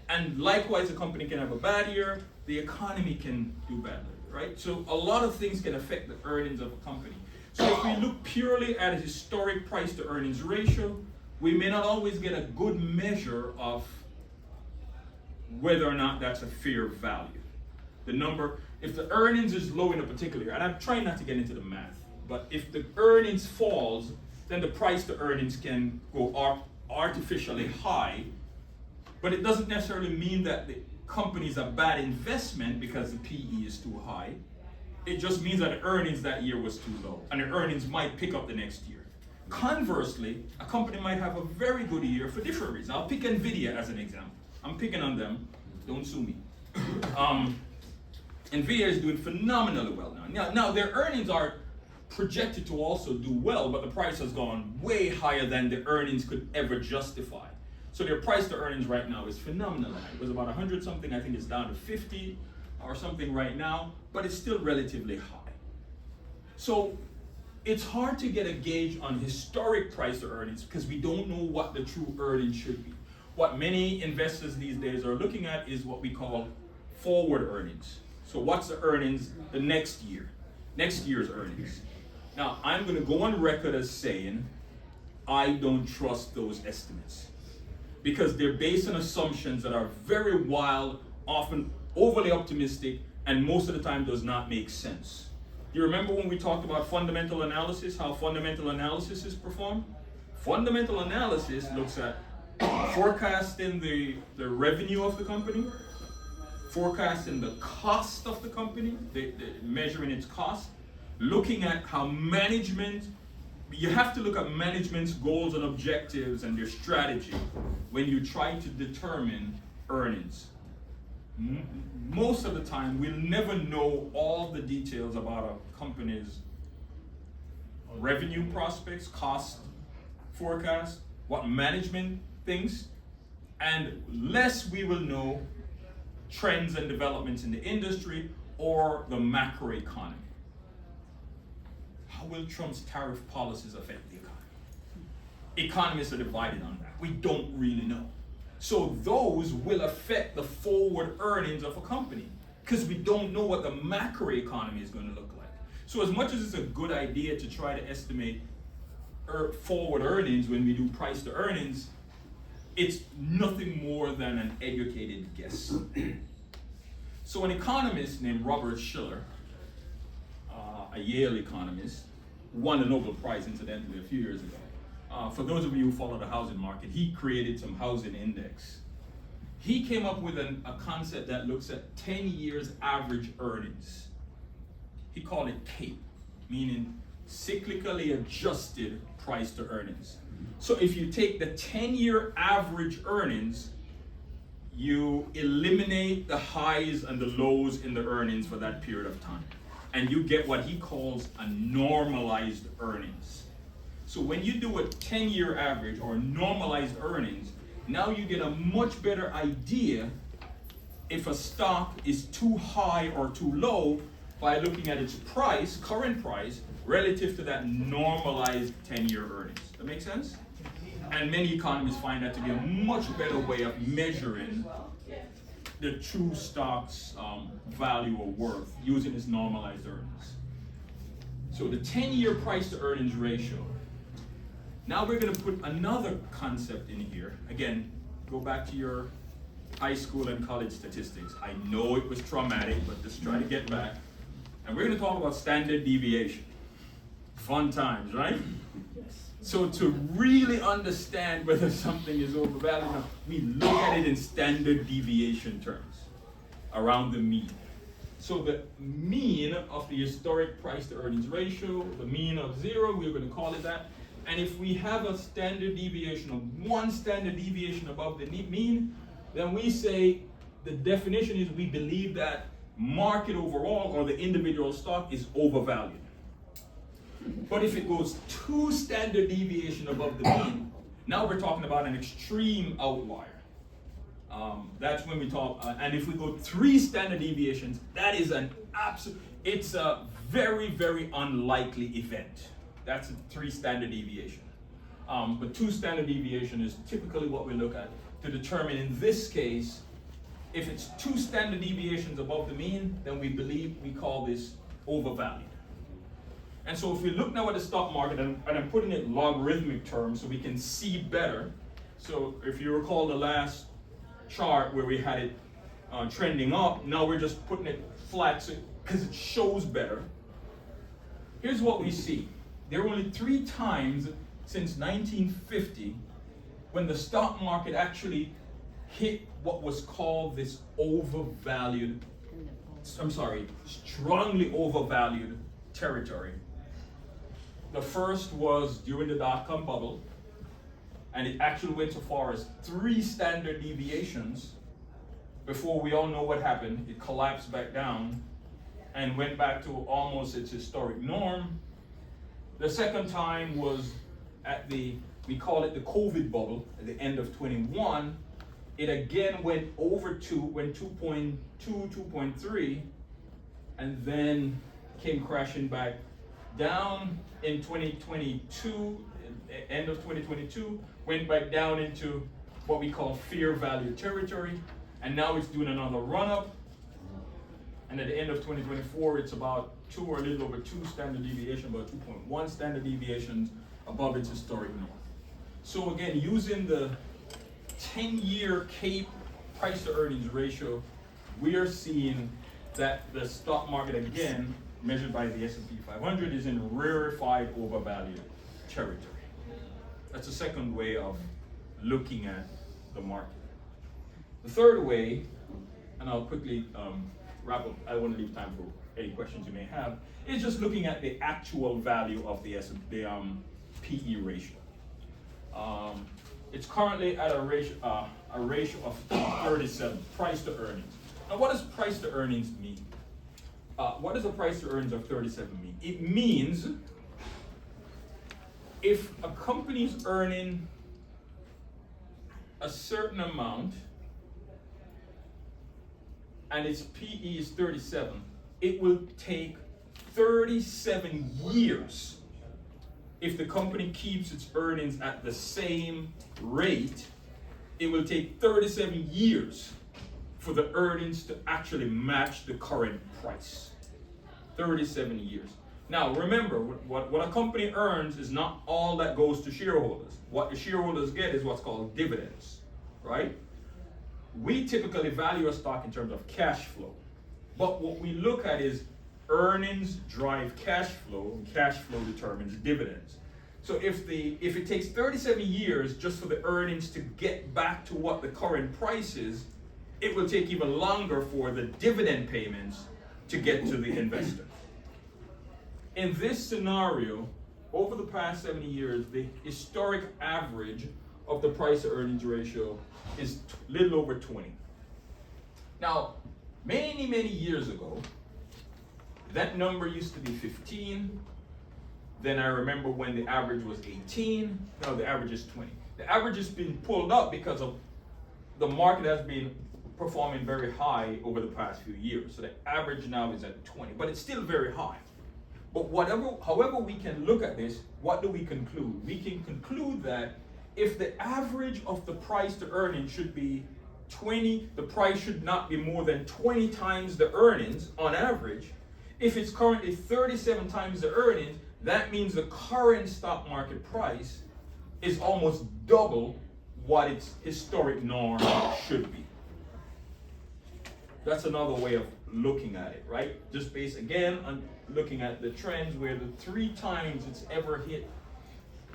and likewise a company can have a bad year, the economy can do badly, right? So a lot of things can affect the earnings of a company. So if we look purely at a historic price to earnings ratio, we may not always get a good measure of whether or not that's a fair value. The number, if the earnings is low in a particular year, and I'm trying not to get into the math, but if the earnings falls, then the price to earnings can go artificially high, but it doesn't necessarily mean that the company is a bad investment because the PE is too high. It just means that the earnings that year was too low, and the earnings might pick up the next year. Conversely, a company might have a very good year for different reasons. I'll pick Nvidia as an example. I'm picking on them, don't sue me. Nvidia is doing phenomenally well now. Now their earnings are projected to also do well, but the price has gone way higher than the earnings could ever justify. So their price to earnings right now is phenomenal. It was about 100 something, I think it's down to 50 or something right now, but it's still relatively high. So it's hard to get a gauge on historic price to earnings because we don't know what the true earnings should be. What many investors these days are looking at is what we call forward earnings. So what's the earnings the next year? Next year's earnings. Now, I'm going to go on record as saying I don't trust those estimates because they're based on assumptions that are very wild, often overly optimistic, and most of the time does not make sense. You remember when we talked about fundamental analysis, how fundamental analysis is performed? Fundamental analysis looks at forecasting the revenue of the company, forecasting the cost of the company, measuring its cost, looking at how management, you have to look at management's goals and objectives and their strategy when you try to determine earnings. Most of the time, we'll never know all the details about a company's revenue prospects, cost forecast, what management thinks, and less we will know trends and developments in the industry or the macroeconomy. How will Trump's tariff policies affect the economy? Economists are divided on that. We don't really know. So those will affect the forward earnings of a company because we don't know what the macroeconomy is going to look like. So as much as it's a good idea to try to estimate forward earnings when we do price to earnings, it's nothing more than an educated guess. So an economist named Robert Shiller, a Yale economist, won the Nobel Prize incidentally a few years ago. For those of you who follow the housing market, he created some housing index. He came up with a concept that looks at 10 years average earnings. He called it CAPE, meaning cyclically adjusted price to earnings. So if you take the 10-year average earnings, you eliminate the highs and the lows in the earnings for that period of time. And you get what he calls a normalized earnings. So when you do a 10-year average or normalized earnings, now you get a much better idea if a stock is too high or too low by looking at its price, current price, relative to that normalized 10-year earnings. That make sense? And many economists find that to be a much better way of measuring the true stock's value or worth using its normalized earnings. So the 10-year price to earnings ratio. Now we're going to put another concept in here. Again, go back to your high school and college statistics. I know it was traumatic, but just try to get back. And we're going to talk about standard deviation. Fun times, right? So to really understand whether something is overvalued, we look at it in standard deviation terms, around the mean. So the mean of the historic price to earnings ratio, the mean of 0, we're going to call it that. And if we have a standard deviation of 1 standard deviation above the mean, then we say the definition is we believe that market overall or the individual stock is overvalued. But if it goes 2 standard deviation above the mean, now we're talking about an extreme outlier. That's when we talk, and if we go 3 standard deviations, that is an absolute, it's a very, very unlikely event. That's a 3 standard deviation. But 2 standard deviation is typically what we look at to determine in this case, if it's 2 standard deviations above the mean, then we believe we call this overvalued. And so if we look now at the stock market, and I'm putting it logarithmic terms so we can see better. So if you recall the last chart where we had it trending up, now we're just putting it flat because it shows better. Here's what we see. There were only 3 times since 1950 when the stock market actually hit what was called this strongly overvalued territory. The first was during the dot-com bubble, and it actually went so far as 3 standard deviations before we all know what happened. It collapsed back down and went back to almost its historic norm. The second time was at we call it the COVID bubble, at the end of 21. It again went over 2, went 2.2, 2.3, and then came crashing back down in 2022, end of 2022, went back down into what we call fair value territory, and now it's doing another run up, and at the end of 2024, it's about 2 or a little over 2 standard deviation, about 2.1 standard deviations above its historic norm. So again, using the 10-year CAPE price to earnings ratio, we are seeing that the stock market, again, measured by the S&P 500, is in rarefied overvalued territory. That's the second way of looking at the market. The third way, and I'll quickly wrap up, I want to leave time for any questions you may have, is just looking at the actual value of the PE ratio. It's currently at a ratio of 37, price to earnings. Now what does price to earnings mean? What does a price to earnings of 37 mean? It means if a company's earning a certain amount and its PE is 37, it will take 37 years. If the company keeps its earnings at the same rate, it will take 37 years for the earnings to actually match the current price. 37 years. Now remember, what a company earns is not all that goes to shareholders. What the shareholders get is what's called dividends, right? We typically value a stock in terms of cash flow. But what we look at is earnings drive cash flow, and cash flow determines dividends. So if it takes 37 years just for the earnings to get back to what the current price is, it will take even longer for the dividend payments to get to the investor. In this scenario, over the past 70 years, the historic average of the price to earnings ratio is little over 20. Now, many, many years ago, that number used to be 15. Then I remember when the average was 18. Now the average is 20. The average has been pulled up because of the market has been performing very high over the past few years. So the average now is at 20, but it's still very high. But however we can look at this, what do we conclude? We can conclude that if the average of the price to earnings should be 20, the price should not be more than 20 times the earnings on average. If it's currently 37 times the earnings, that means the current stock market price is almost double what its historic norm should be. That's another way of looking at it, right? Just based again on looking at the trends where the 3 times it's ever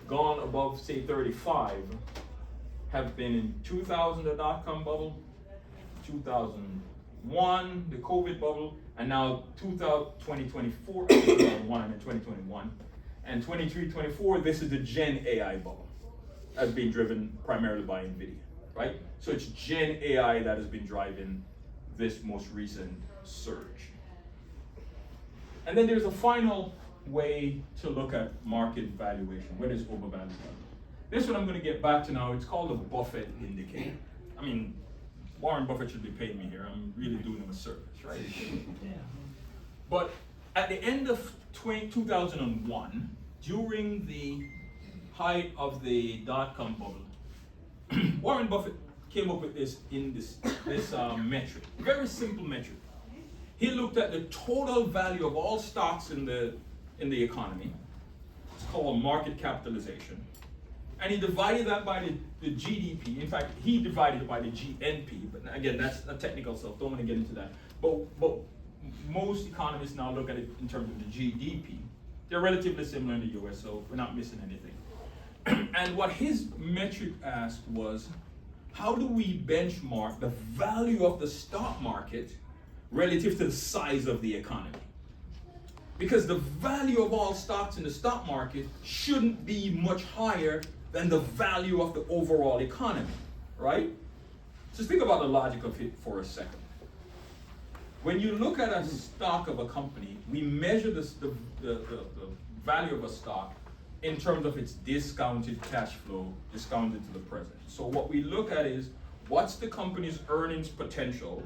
gone above say 35 have been in 2000, the dot-com bubble, 2001, the COVID bubble, and now 2024, 2001 and 2021, and 23-24, this is the Gen AI bubble that's being driven primarily by NVIDIA, right? So it's Gen AI that has been driving this most recent surge. And then there's a final way to look at market valuation. What is overvalued? This one I'm going to get back to now. It's called the Buffett indicator. I mean, Warren Buffett should be paying me here. I'm really doing him a service, right? Yeah. But at the end of 2001, during the height of the dot-com bubble, Warren Buffett came up with this metric, very simple metric. He looked at the total value of all stocks in the economy. It's called market capitalization. And he divided that by the GDP. In fact, he divided it by the GNP. But again, that's a technical stuff. Don't want to get into that. But most economists now look at it in terms of the GDP. They're relatively similar in the US, so we're not missing anything. And what his metric asked was, how do we benchmark the value of the stock market relative to the size of the economy? Because the value of all stocks in the stock market shouldn't be much higher than the value of the overall economy, right? Just think about the logic of it for a second. When you look at a stock of a company, we measure the value of a stock in terms of its discounted cash flow, discounted to the present. So what we look at is, what's the company's earnings potential?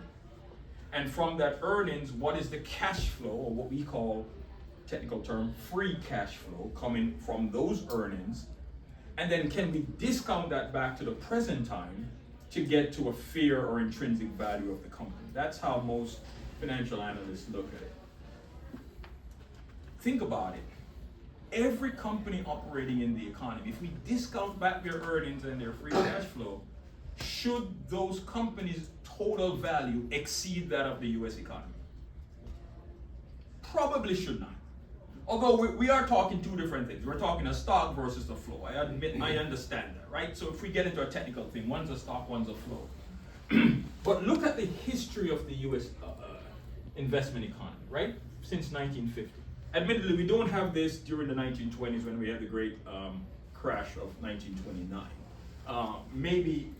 And from that earnings, what is the cash flow, or what we call, technical term, free cash flow coming from those earnings? And then can we discount that back to the present time to get to a fair or intrinsic value of the company? That's how most financial analysts look at it. Think about it. Every company operating in the economy, if we discount back their earnings and their free cash flow, should those companies' total value exceed that of the US economy? Probably should not. Although we are talking two different things. We're talking a stock versus a flow. I admit, I understand that, right? So if we get into a technical thing, one's a stock, one's a flow. But look at the history of the US investment economy, right? Since 1950. Admittedly, we don't have this during the 1920s when we had the great crash of 1929. Maybe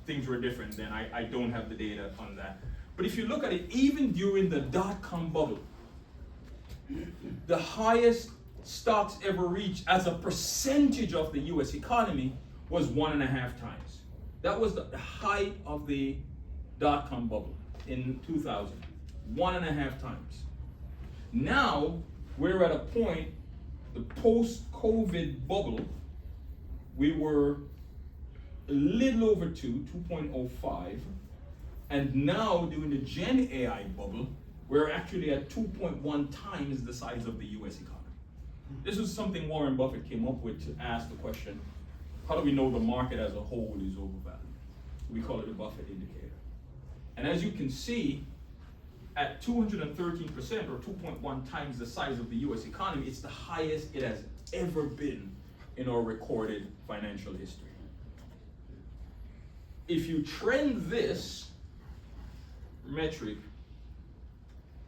things were different then. I don't have the data on that. But if you look at it, even during the dot-com bubble, the highest stocks ever reached as a percentage of the US economy was 1.5 times. That was the height of the dot-com bubble in 2000, 1.5 times. Now, we're at a point, the post-COVID bubble, we were a little over 2.05, and now during the Gen AI bubble, we're actually at 2.1 times the size of the US economy. This is something Warren Buffett came up with to ask the question, how do we know the market as a whole is overvalued? We call it the Buffett indicator. And as you can see, at 213% or 2.1 times the size of the US economy. It's the highest it has ever been in our recorded financial history. If you trend this metric,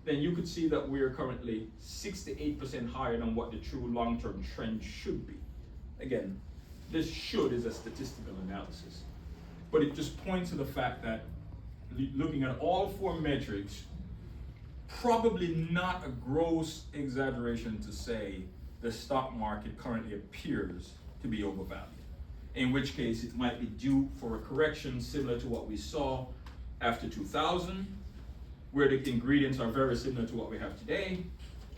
then you could see that we're currently 68% higher than what the true long-term trend should be. Again, this should is a statistical analysis, but it just points to the fact that looking at all four metrics, probably not a gross exaggeration to say the stock market currently appears to be overvalued. In which case it might be due for a correction similar to what we saw after 2000, where the ingredients are very similar to what we have today,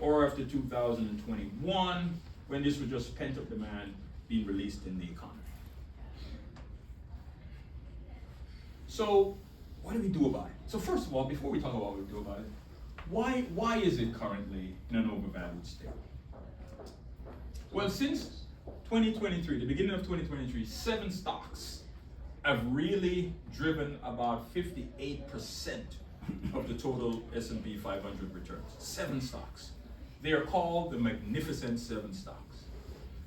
or after 2021, when this was just pent-up demand being released in the economy. So what do we do about it? So first of all, before we talk about what we do about it, why is it currently in an overvalued state? Well, since 2023, the beginning of 2023, 7 stocks have really driven about 58% of the total S&P 500 returns. 7 stocks. They are called the Magnificent 7 stocks.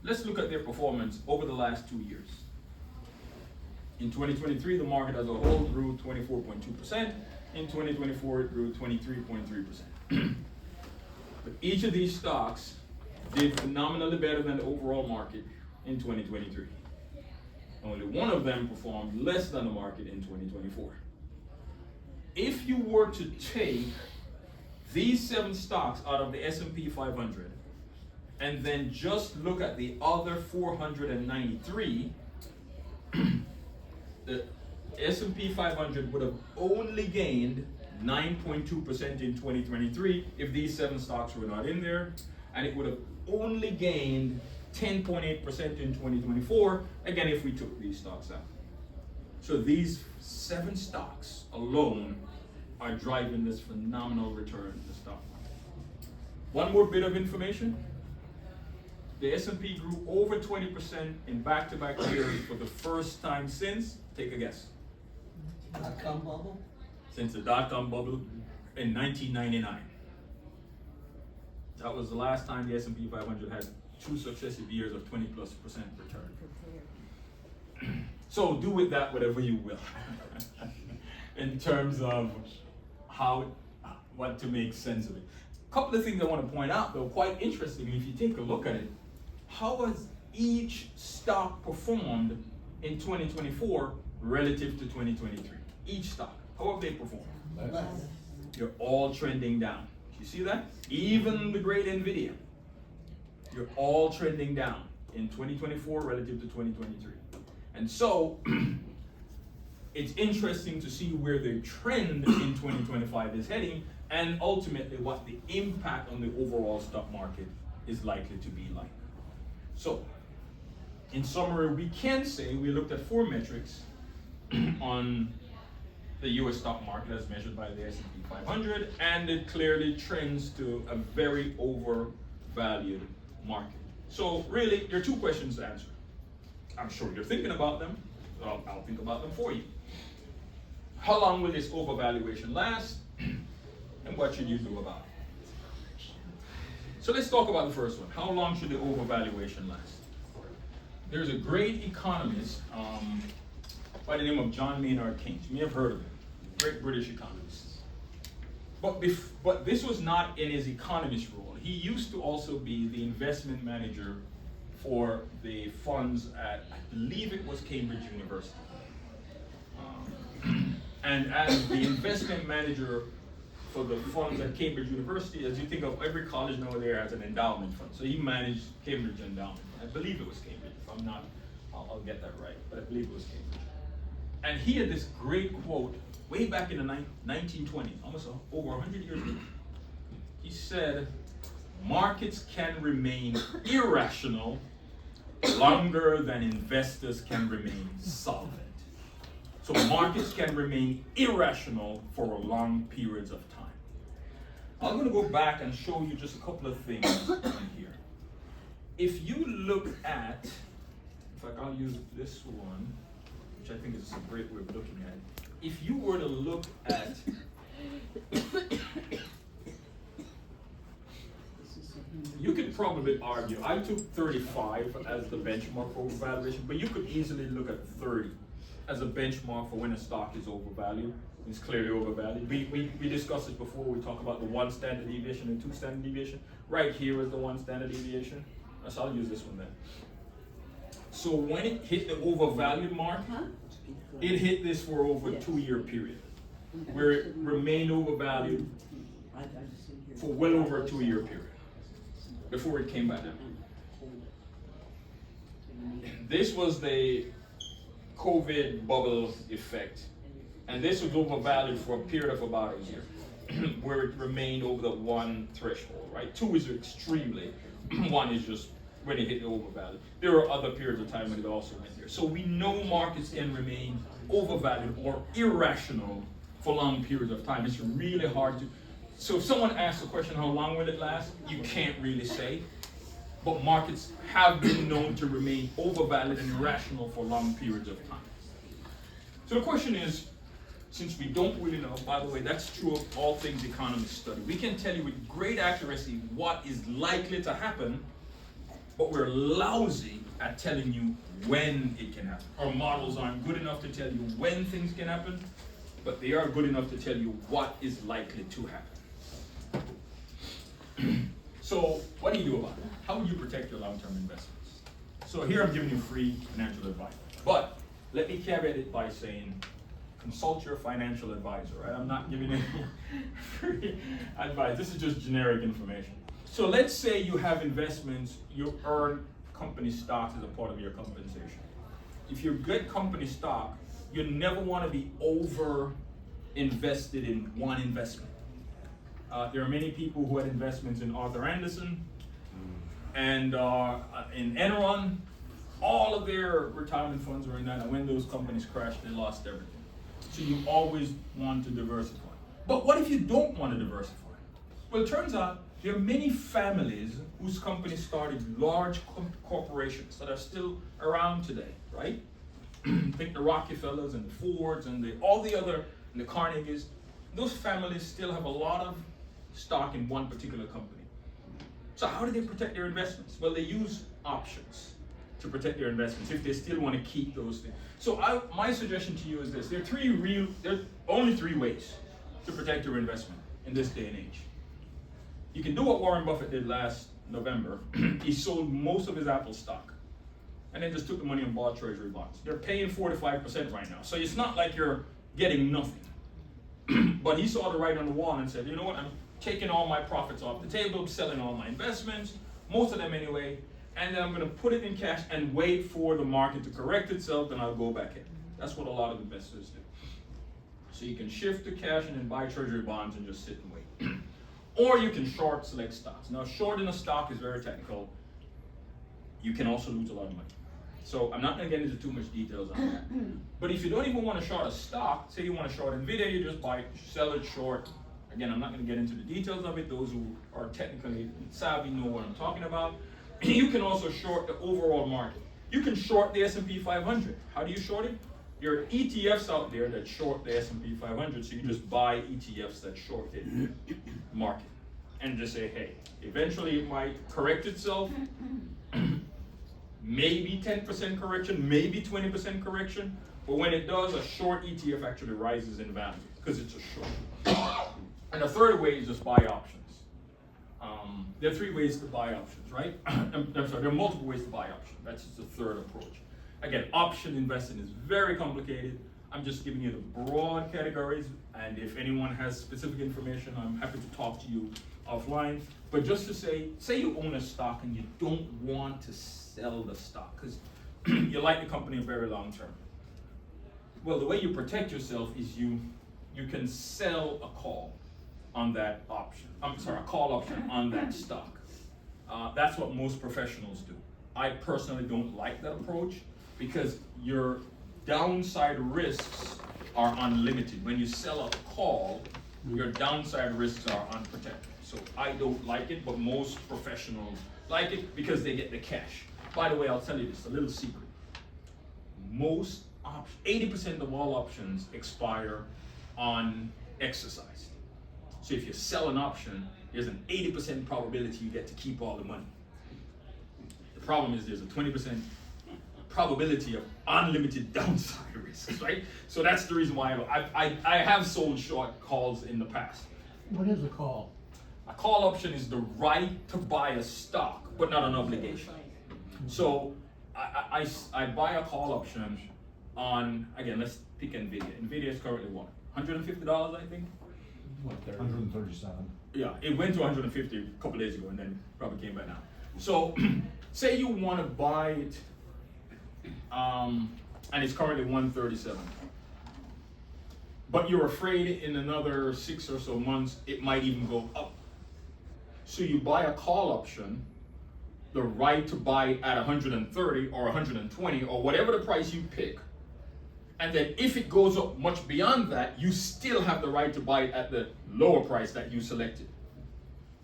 Let's look at their performance over the last 2 years. In 2023, the market as a whole grew 24.2%. In 2024, it grew 23.3%. But each of these stocks did phenomenally better than the overall market in 2023. Only one of them performed less than the market in 2024. If you were to take these 7 stocks out of the S&P 500 and then just look at the other 493, the S&P 500 would have only gained 9.2% in 2023 if these 7 stocks were not in there, and it would have only gained 10.8% in 2024, again, if we took these stocks out. So these 7 stocks alone are driving this phenomenal return in the stock market. One more bit of information. The S&P grew over 20% in back-to-back years for the first time since, take a guess. Dot-com bubble? Since the dot-com bubble in 1999. That was the last time the S&P 500 had 2 successive years of 20+% return. So do with that whatever you will in terms of what to make sense of it. A couple of things I want to point out though, quite interesting, if you take a look at it, how has each stock performed in 2024 relative to 2023? Each stock, how have they performed? Less. You're all trending down. You see that? Even the great NVIDIA. You're all trending down in 2024 relative to 2023. And so, it's interesting to see where the trend in 2025 is heading, and ultimately what the impact on the overall stock market is likely to be like. So, in summary, we can say we looked at 4 metrics on the US stock market as measured by the S&P 500, and it clearly trends to a very overvalued market. So really, there are 2 questions to answer. I'm sure you're thinking about them, so I'll think about them for you. How long will this overvaluation last, and what should you do about it? So let's talk about the first one. How long should the overvaluation last? There's a great economist by the name of John Maynard Keynes. You may have heard of him. Great British economist. But this was not in his economist role. He used to also be the investment manager for the funds at, I believe it was Cambridge University. And as the investment manager for the funds at Cambridge University, as you think of every college nowadays has an endowment fund. So he managed Cambridge Endowment. I believe it was Cambridge. If I'm not, I'll get that right. But I believe it was Cambridge. And he had this great quote way back in the 1920s, almost over 100 years ago. He said, markets can remain irrational longer than investors can remain solvent. So markets can remain irrational for long periods of time. I'm going to go back and show you just a couple of things on here. If you look at, in fact, I'll use this one, which I think is a great way of looking at it. If you were to look at You could probably argue, I took 35 as the benchmark for overvaluation, but you could easily look at 30 as a benchmark for when a stock is overvalued. It's clearly overvalued. We discussed this before. We talk about the 1 standard deviation and 2 standard deviation. Right here is the 1 standard deviation. So I'll use this one then. So when it hit the overvalued mark, it hit this for over a 2-year period, where it remained overvalued for well over a 2-year period before it came back down. This was the COVID bubble effect, and this was overvalued for a period of about a year, where it remained over the 1 threshold, right? 2 is extremely, 1 is just when it hit the overvalue. There are other periods of time when it also went there. So we know markets can remain overvalued or irrational for long periods of time. It's really hard to, so if someone asks the question, how long will it last? You can't really say. But markets have been known to remain overvalued and irrational for long periods of time. So the question is, since we don't really know, by the way, that's true of all things economists study. We can tell you with great accuracy what is likely to happen, but we're lousy at telling you when it can happen. Our models aren't good enough to tell you when things can happen, but they are good enough to tell you what is likely to happen. So what do you do about it? How would you protect your long-term investments? So here I'm giving you free financial advice, but let me caveat it by saying, consult your financial advisor, right? I'm not giving you free advice. This is just generic information. So let's say you have investments, you earn company stocks as a part of your compensation. If you get company stock, you never want to be over invested in one investment. There are many people who had investments in Arthur Andersen and in Enron. All of their retirement funds were in that, and when those companies crashed, they lost everything. So you always want to diversify. But what if you don't want to diversify? Well, it turns out there are many families whose companies started large corporations that are still around today, right? Think the Rockefellers and the Fords and all the other, and the Carnegies. Those families still have a lot of stock in one particular company. So how do they protect their investments? Well, they use options to protect their investments if they still want to keep those things. So my suggestion to you is this: there are only three ways to protect your investment in this day and age. You can do what Warren Buffett did last November. He sold most of his Apple stock and then just took the money and bought treasury bonds. They're paying 4 to 5% right now. So it's not like you're getting nothing. But he saw the writing on the wall and said, you know what, I'm taking all my profits off the table, I'm selling all my investments, most of them anyway, and then I'm gonna put it in cash and wait for the market to correct itself, then I'll go back in. That's what a lot of investors do. So you can shift to cash and then buy treasury bonds and just sit and wait. Or you can short select stocks. Now, shorting a stock is very technical. You can also lose a lot of money. So I'm not gonna get into too much details on that. But if you don't even want to short a stock, say you want to short Nvidia, you just sell it short. Again, I'm not gonna get into the details of it. Those who are technically savvy know what I'm talking about. You can also short the overall market. You can short the S&P 500. How do you short it? There are ETFs out there that short the S&P 500, so you just buy ETFs that short the market. And just say, hey, eventually it might correct itself. Maybe 10% correction, maybe 20% correction. But when it does, a short ETF actually rises in value because it's a short. And the third way is just buy options. There are 3 ways to buy options, right? I'm sorry, there are multiple ways to buy options. That's just the third approach. Again, option investing is very complicated. I'm just giving you the broad categories, and if anyone has specific information, I'm happy to talk to you offline. But just to say you own a stock and you don't want to sell the stock because you like the company very long term. Well, the way you protect yourself is you can sell a call on that option. A call option on that stock. That's what most professionals do. I personally don't like that approach because your downside risks are unlimited. When you sell a call, your downside risks are unprotected. So I don't like it, but most professionals like it because they get the cash. By the way, I'll tell you this, a little secret. Most 80% of all options expire unexercised. So if you sell an option, there's an 80% probability you get to keep all the money. The problem is there's a 20% probability of unlimited downside risks, right? So that's the reason why I have sold short calls in the past. What is a call? A call option is the right to buy a stock, but not an obligation. So I buy a call option on, again, let's pick NVIDIA. NVIDIA is currently what? $150, I think? 137. Yeah, it went to 150 a couple days ago and then probably came back down. So say you want to buy it, and it's currently 137. But you're afraid in another 6 or so months, it might even go up. So you buy a call option, the right to buy it at 130 or 120 or whatever the price you pick. And then if it goes up much beyond that, you still have the right to buy it at the lower price that you selected.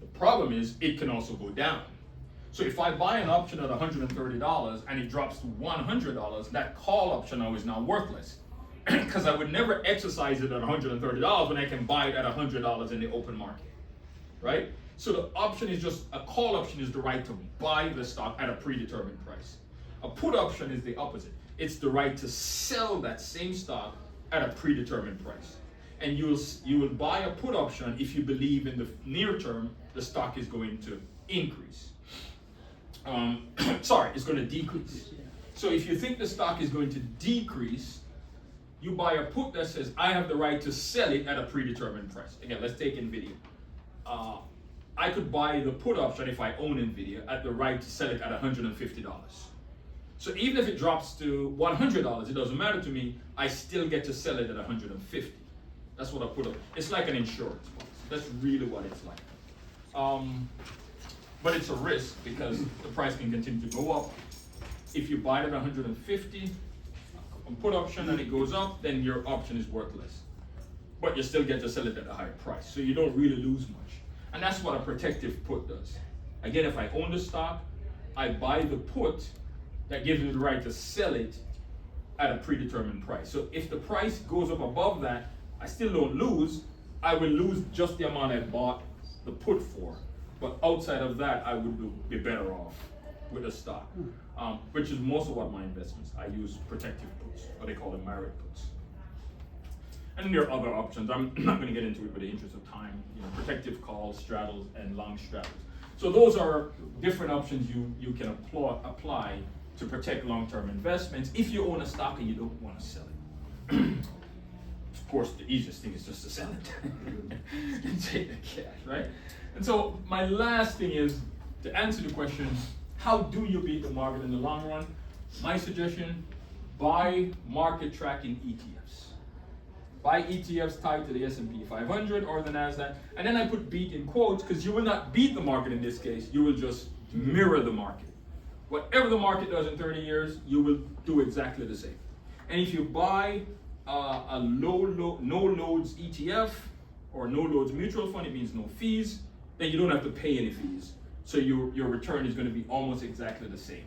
The problem is it can also go down. So if I buy an option at $130 and it drops to $100, that call option now is now worthless. Because I would never exercise it at $130 when I can buy it at $100 in the open market, right? So the option is just, a call option is the right to buy the stock at a predetermined price. A put option is the opposite. It's the right to sell that same stock at a predetermined price. And you will buy a put option if you believe in the near term the stock is going to increase. It's going to decrease. So if you think the stock is going to decrease, you buy a put that says, I have the right to sell it at a predetermined price. Again, let's take NVIDIA. I could buy the put option if I own NVIDIA at the right to sell it at $150. So even if it drops to $100, it doesn't matter to me, I still get to sell it at $150. That's what I put up. It's like an insurance policy. That's really what it's like. But it's a risk because the price can continue to go up. If you buy it at 150, a put option, and it goes up, then your option is worthless. But you still get to sell it at a higher price, so you don't really lose much. And that's what a protective put does. Again, if I own the stock, I buy the put that gives me the right to sell it at a predetermined price. So if the price goes up above that, I still don't lose. I will lose just the amount I bought the put for. But outside of that, I would be better off with a stock, which is most of what my investments. I use protective puts, or they call them married puts. And there are other options. I'm not going to get into it for the interest of time. Protective calls, straddles, and long straddles. So those are different options you can apply to protect long-term investments if you own a stock and you don't want to sell it. Of course, the easiest thing is just to sell it and take the cash, right? And so my last thing is to answer the question, how do you beat the market in the long run? My suggestion, buy market tracking ETFs. Buy ETFs tied to the S&P 500 or the NASDAQ. And then I put beat in quotes because you will not beat the market in this case. You will just mirror the market. Whatever the market does in 30 years, you will do exactly the same. And if you buy a no loads ETF or no loads mutual fund, it means no fees, then you don't have to pay any fees. So your return is going to be almost exactly the same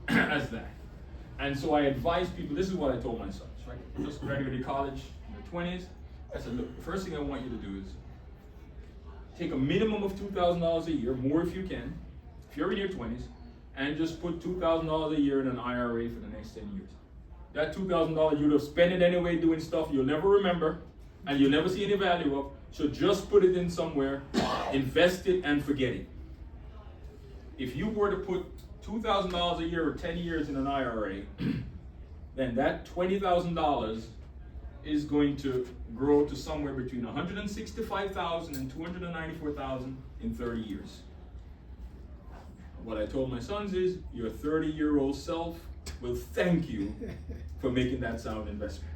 as that. And so I advise people, this is what I told my sons, right? Just graduated college in their 20s. I said, look, the first thing I want you to do is take a minimum of $2,000 a year, more if you can, if you're in your 20s, and just put $2,000 a year in an IRA for the next 10 years. That $2,000, you'll have spent it anyway doing stuff you'll never remember, and you'll never see any value of, so just put it in somewhere, invest it, and forget it. If you were to put $2,000 a year or 10 years in an IRA, then that $20,000 is going to grow to somewhere between $165,000 and $294,000 in 30 years. What I told my sons is, your 30-year-old self will thank you for making that sound investment.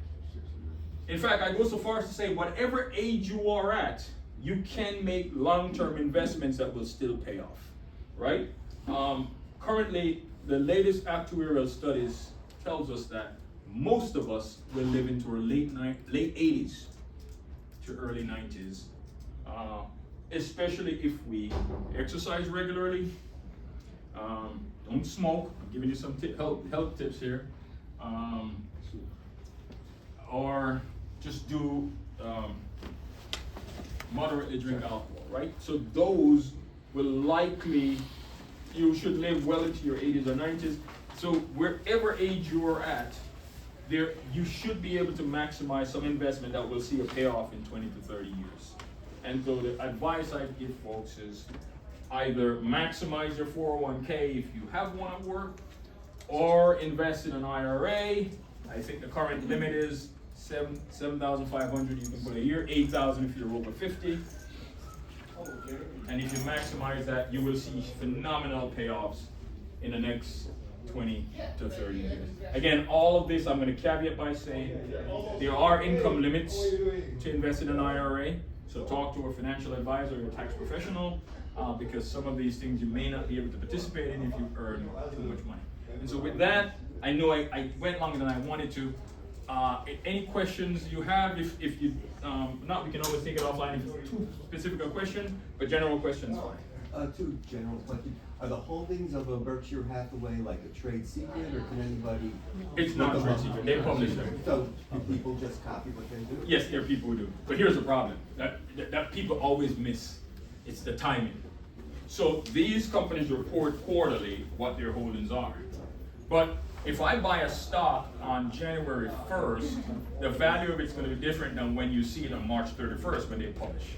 In fact, I go so far as to say, whatever age you are at, you can make long-term investments that will still pay off, right? Currently, the latest actuarial studies tells us that most of us will live into our late 80s to early 90s, especially if we exercise regularly, don't smoke. I'm giving you some health tips here, or just do moderately drink alcohol, right? So those will likely, you should live well into your 80s or 90s. So wherever age you're at, there you should be able to maximize some investment that will see a payoff in 20 to 30 years. And so the advice I give folks is either maximize your 401k if you have one at work, or invest in an IRA. I think the current limit is $7,500 you can put a year, $8,000 if you're over 50. And if you maximize that, you will see phenomenal payoffs in the next 20 to 30 years. Again, all of this I'm going to caveat by saying there are income limits to invest in an IRA. So talk to a financial advisor or a tax professional, because some of these things you may not be able to participate in if you earn too much money. And so with that, I know I went longer than I wanted to. Any questions you have, if you, not, we can always take it offline if it's too specific a question, but general questions fine. Two general questions. Are the holdings of a Berkshire Hathaway like a trade secret, or can anybody? It's not a trade secret, they publish them. So do people just copy what they do? Yes, there are people who do. But here's the problem, that people always miss. It's the timing. So these companies report quarterly what their holdings are. But if I buy a stock on January 1st, the value of it's going to be different than when you see it on March 31st when they publish.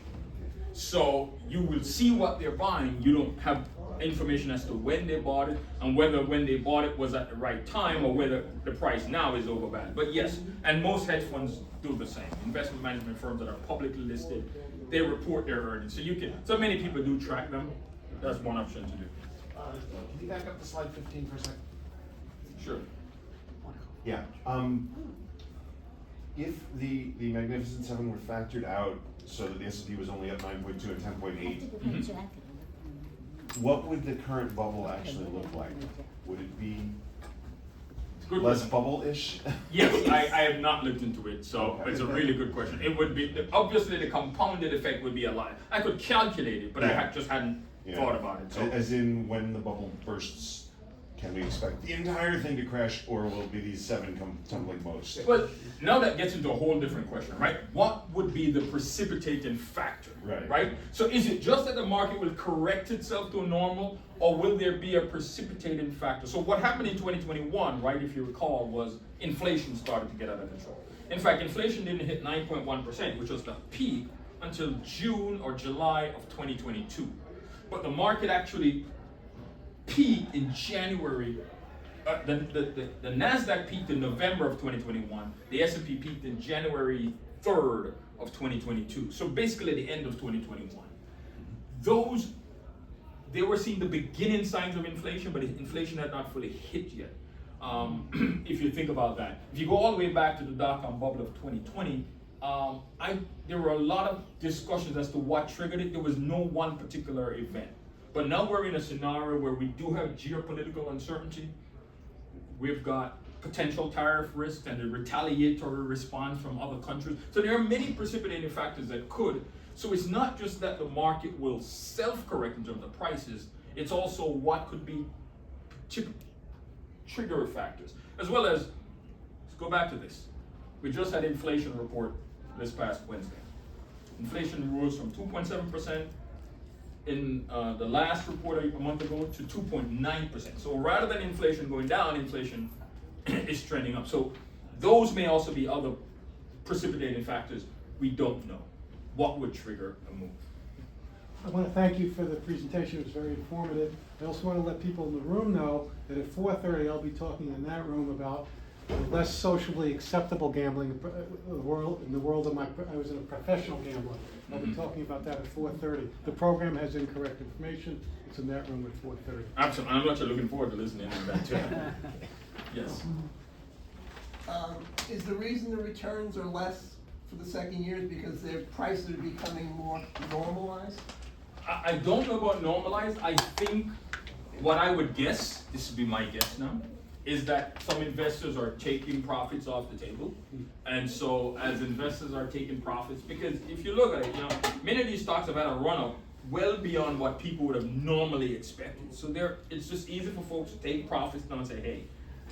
So you will see what they're buying. You don't have information as to when they bought it and whether when they bought it was at the right time or whether the price now is overvalued. But yes, and most hedge funds do the same. Investment management firms that are publicly listed, they report their earnings. So many people do track them. That's one option to do. Can you back up to slide 15 for a second? Sure. Yeah. If the Magnificent Seven were factored out so that the S&P was only up 9.2 and 10.8, what would the current bubble actually look like? Would it be Good less question. bubble-ish? Yes, I have not looked into it, so Okay. it's a really good question. It would be, obviously the compounded effect would be a lot. I could calculate it, but I just hadn't thought about it. So. As in, when the bubble bursts, can we expect the entire thing to crash, or will it be these seven come tumbling most? But now that gets into a whole different question, right? What would be the precipitating factor, right? So is it just that the market will correct itself to a normal, or will there be a precipitating factor? So what happened in 2021, right, if you recall, was inflation started to get out of control. In fact, inflation didn't hit 9.1%, which was the peak, until June or July of 2022. But the market actually peaked in January. The NASDAQ peaked in November of 2021. The S&P peaked in January 3rd of 2022. So basically the end of 2021. They were seeing the beginning signs of inflation, but inflation had not fully hit yet. If you think about that. If you go all the way back to the dot-com bubble of 2020, there were a lot of discussions as to what triggered it. There was no one particular event. But now we're in a scenario where we do have geopolitical uncertainty. We've got potential tariff risks and a retaliatory response from other countries. So there are many precipitating factors that could. So it's not just that the market will self-correct in terms of prices, it's also what could be trigger factors. As well as, let's go back to this. We just had inflation report this past Wednesday. Inflation rose from 2.7% in the last report a month ago to 2.9%. So rather than inflation going down, inflation is trending up. So those may also be other precipitating factors we don't know. What would trigger a move? I want to thank you for the presentation. It was very informative. I also want to let people in the room know that at 4:30 I'll be talking in that room about less socially acceptable gambling in the world of I was a professional gambler. I'll be talking about that at 4:30. The program has incorrect information. It's in that room at 4:30. Absolutely. I'm actually looking forward to listening to that too. Yes. Is the reason the returns are less for the second year is because their prices are becoming more normalized? I don't know about normalized. I think what I would guess, this would be my guess now, is that some investors are taking profits off the table. And so as investors are taking profits, because if you look at it, many of these stocks have had a run up well beyond what people would have normally expected. So it's just easy for folks to take profits now and say, hey,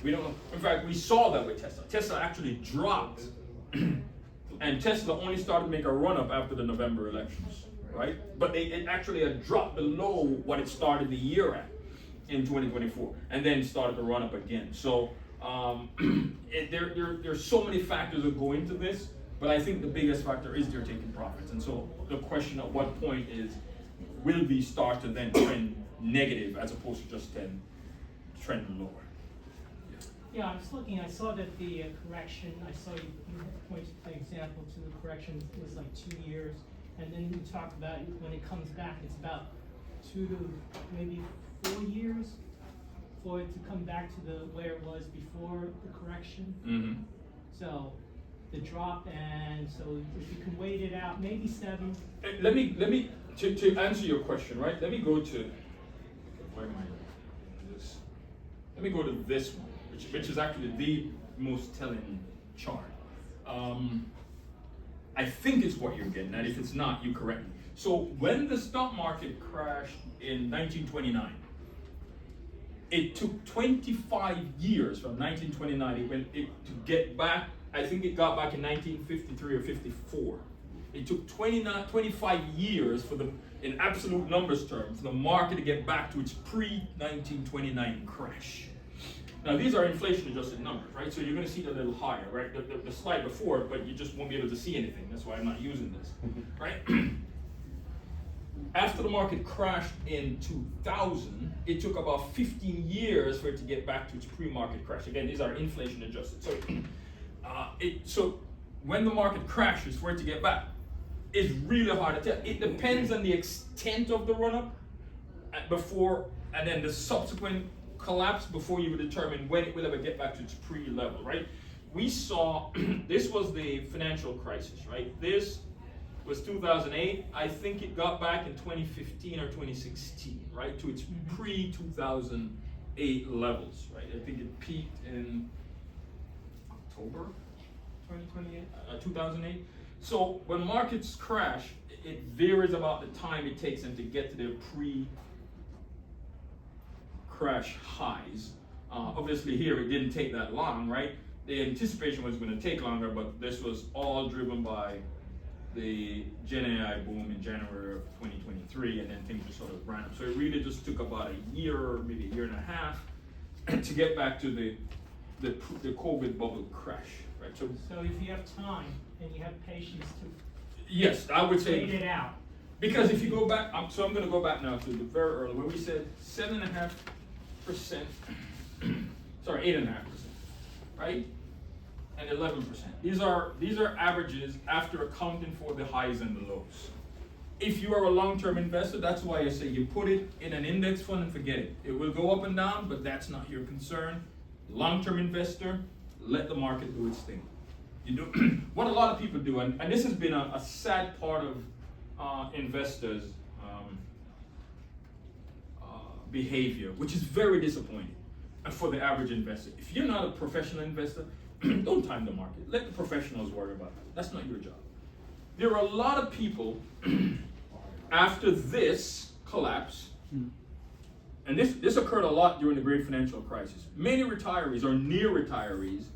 we don't know. In fact, we saw that with Tesla. Tesla actually dropped And Tesla only started to make a run up after the November elections, right? But it actually had dropped below what it started the year at in 2024, and then started to run up again. So there's so many factors that go into this, but I think the biggest factor is they're taking profits. And so the question at what point is, will these start to then trend negative as opposed to just then trend lower? Yeah, I was looking, I saw that the correction, I saw you pointed the example to the correction was like 2 years, and then you talk about when it comes back, it's about 2 to maybe 4 years for it to come back to where it was before the correction. Mm-hmm. So the drop, and so if you can wait it out, maybe 7. Let me to answer your question, right? Let me go to where am I? This. Let me go to this one, which is actually the most telling chart. I think it's what you're getting at. If it's not, you correct me. So when the stock market crashed in 1929, it took 25 years from 1929 to get back. I think it got back in 1953 or 54. It took 25 years in absolute numbers terms, for the market to get back to its pre-1929 crash. Now these are inflation adjusted numbers, right? So you're going to see it a little higher, right? The slide before, but you just won't be able to see anything. That's why I'm not using this, right? After the market crashed in 2000, it took about 15 years for it to get back to its pre-market crash. Again, these are inflation adjusted. So, so when the market crashes, for it to get back, it's really hard to tell. It depends on the extent of the run-up before, and then the subsequent collapse before you would determine when it will ever get back to its pre-level, right? We saw, this was the financial crisis, right? This was 2008. I think it got back in 2015 or 2016, right? To its pre-2008 levels, right? I think it peaked in October 2008. So when markets crash, it varies about the time it takes them to get to their pre-crash highs. Obviously here it didn't take that long, right? The anticipation was going to take longer, but this was all driven by the Gen AI boom in January of 2023, and then things just sort of ran up. So it really just took about a year or maybe a year and a half to get back to the COVID bubble crash, right? So if you have time and you have patience to yes, I would say wait it out. Because if you go back, so I'm going to go back now to the very early where we said 7.5%, sorry, 8.5%, right? And 11%. These are averages after accounting for the highs and the lows. If you are a long-term investor, that's why I say you put it in an index fund and forget it. It will go up and down, but that's not your concern. Long-term investor, let the market do its thing. You do what a lot of people do, and this has been a sad part of investors' behavior, which is very disappointing for the average investor. If you're not a professional investor, don't time the market. Let the professionals worry about that. That's not your job. There are a lot of people after this collapse, and this occurred a lot during the great financial crisis. Many retirees or near retirees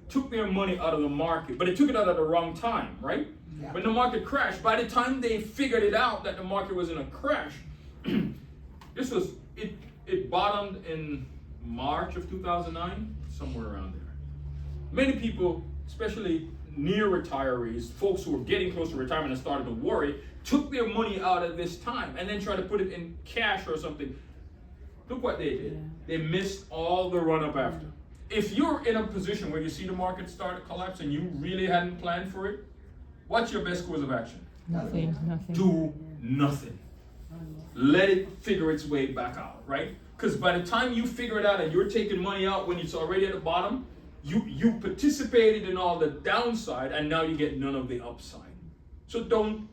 took their money out of the market, but they took it out at the wrong time, right? Yeah. When the market crashed, by the time they figured it out that the market was in a crash, it bottomed in March of 2009, somewhere around there. Many people, especially near retirees, folks who were getting close to retirement and started to worry, took their money out at this time and then tried to put it in cash or something. Look what they did. They missed all the run up after. If you're in a position where you see the market start to collapse and you really hadn't planned for it, what's your best course of action? Nothing. Do nothing. Let it figure its way back out, right? Because by the time you figure it out and you're taking money out when it's already at the bottom, you participated in all the downside and now you get none of the upside. So don't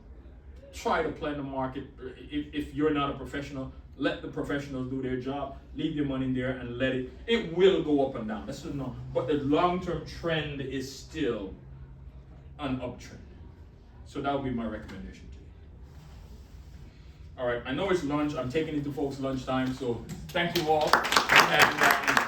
try to plan the market if you're not a professional. Let the professionals do their job. Leave your money in there and let it. It will go up and down. That's no. But the long-term trend is still an uptrend. So that would be my recommendation to you. All right. I know it's lunch. I'm taking it to folks' lunchtime. So thank you all. And,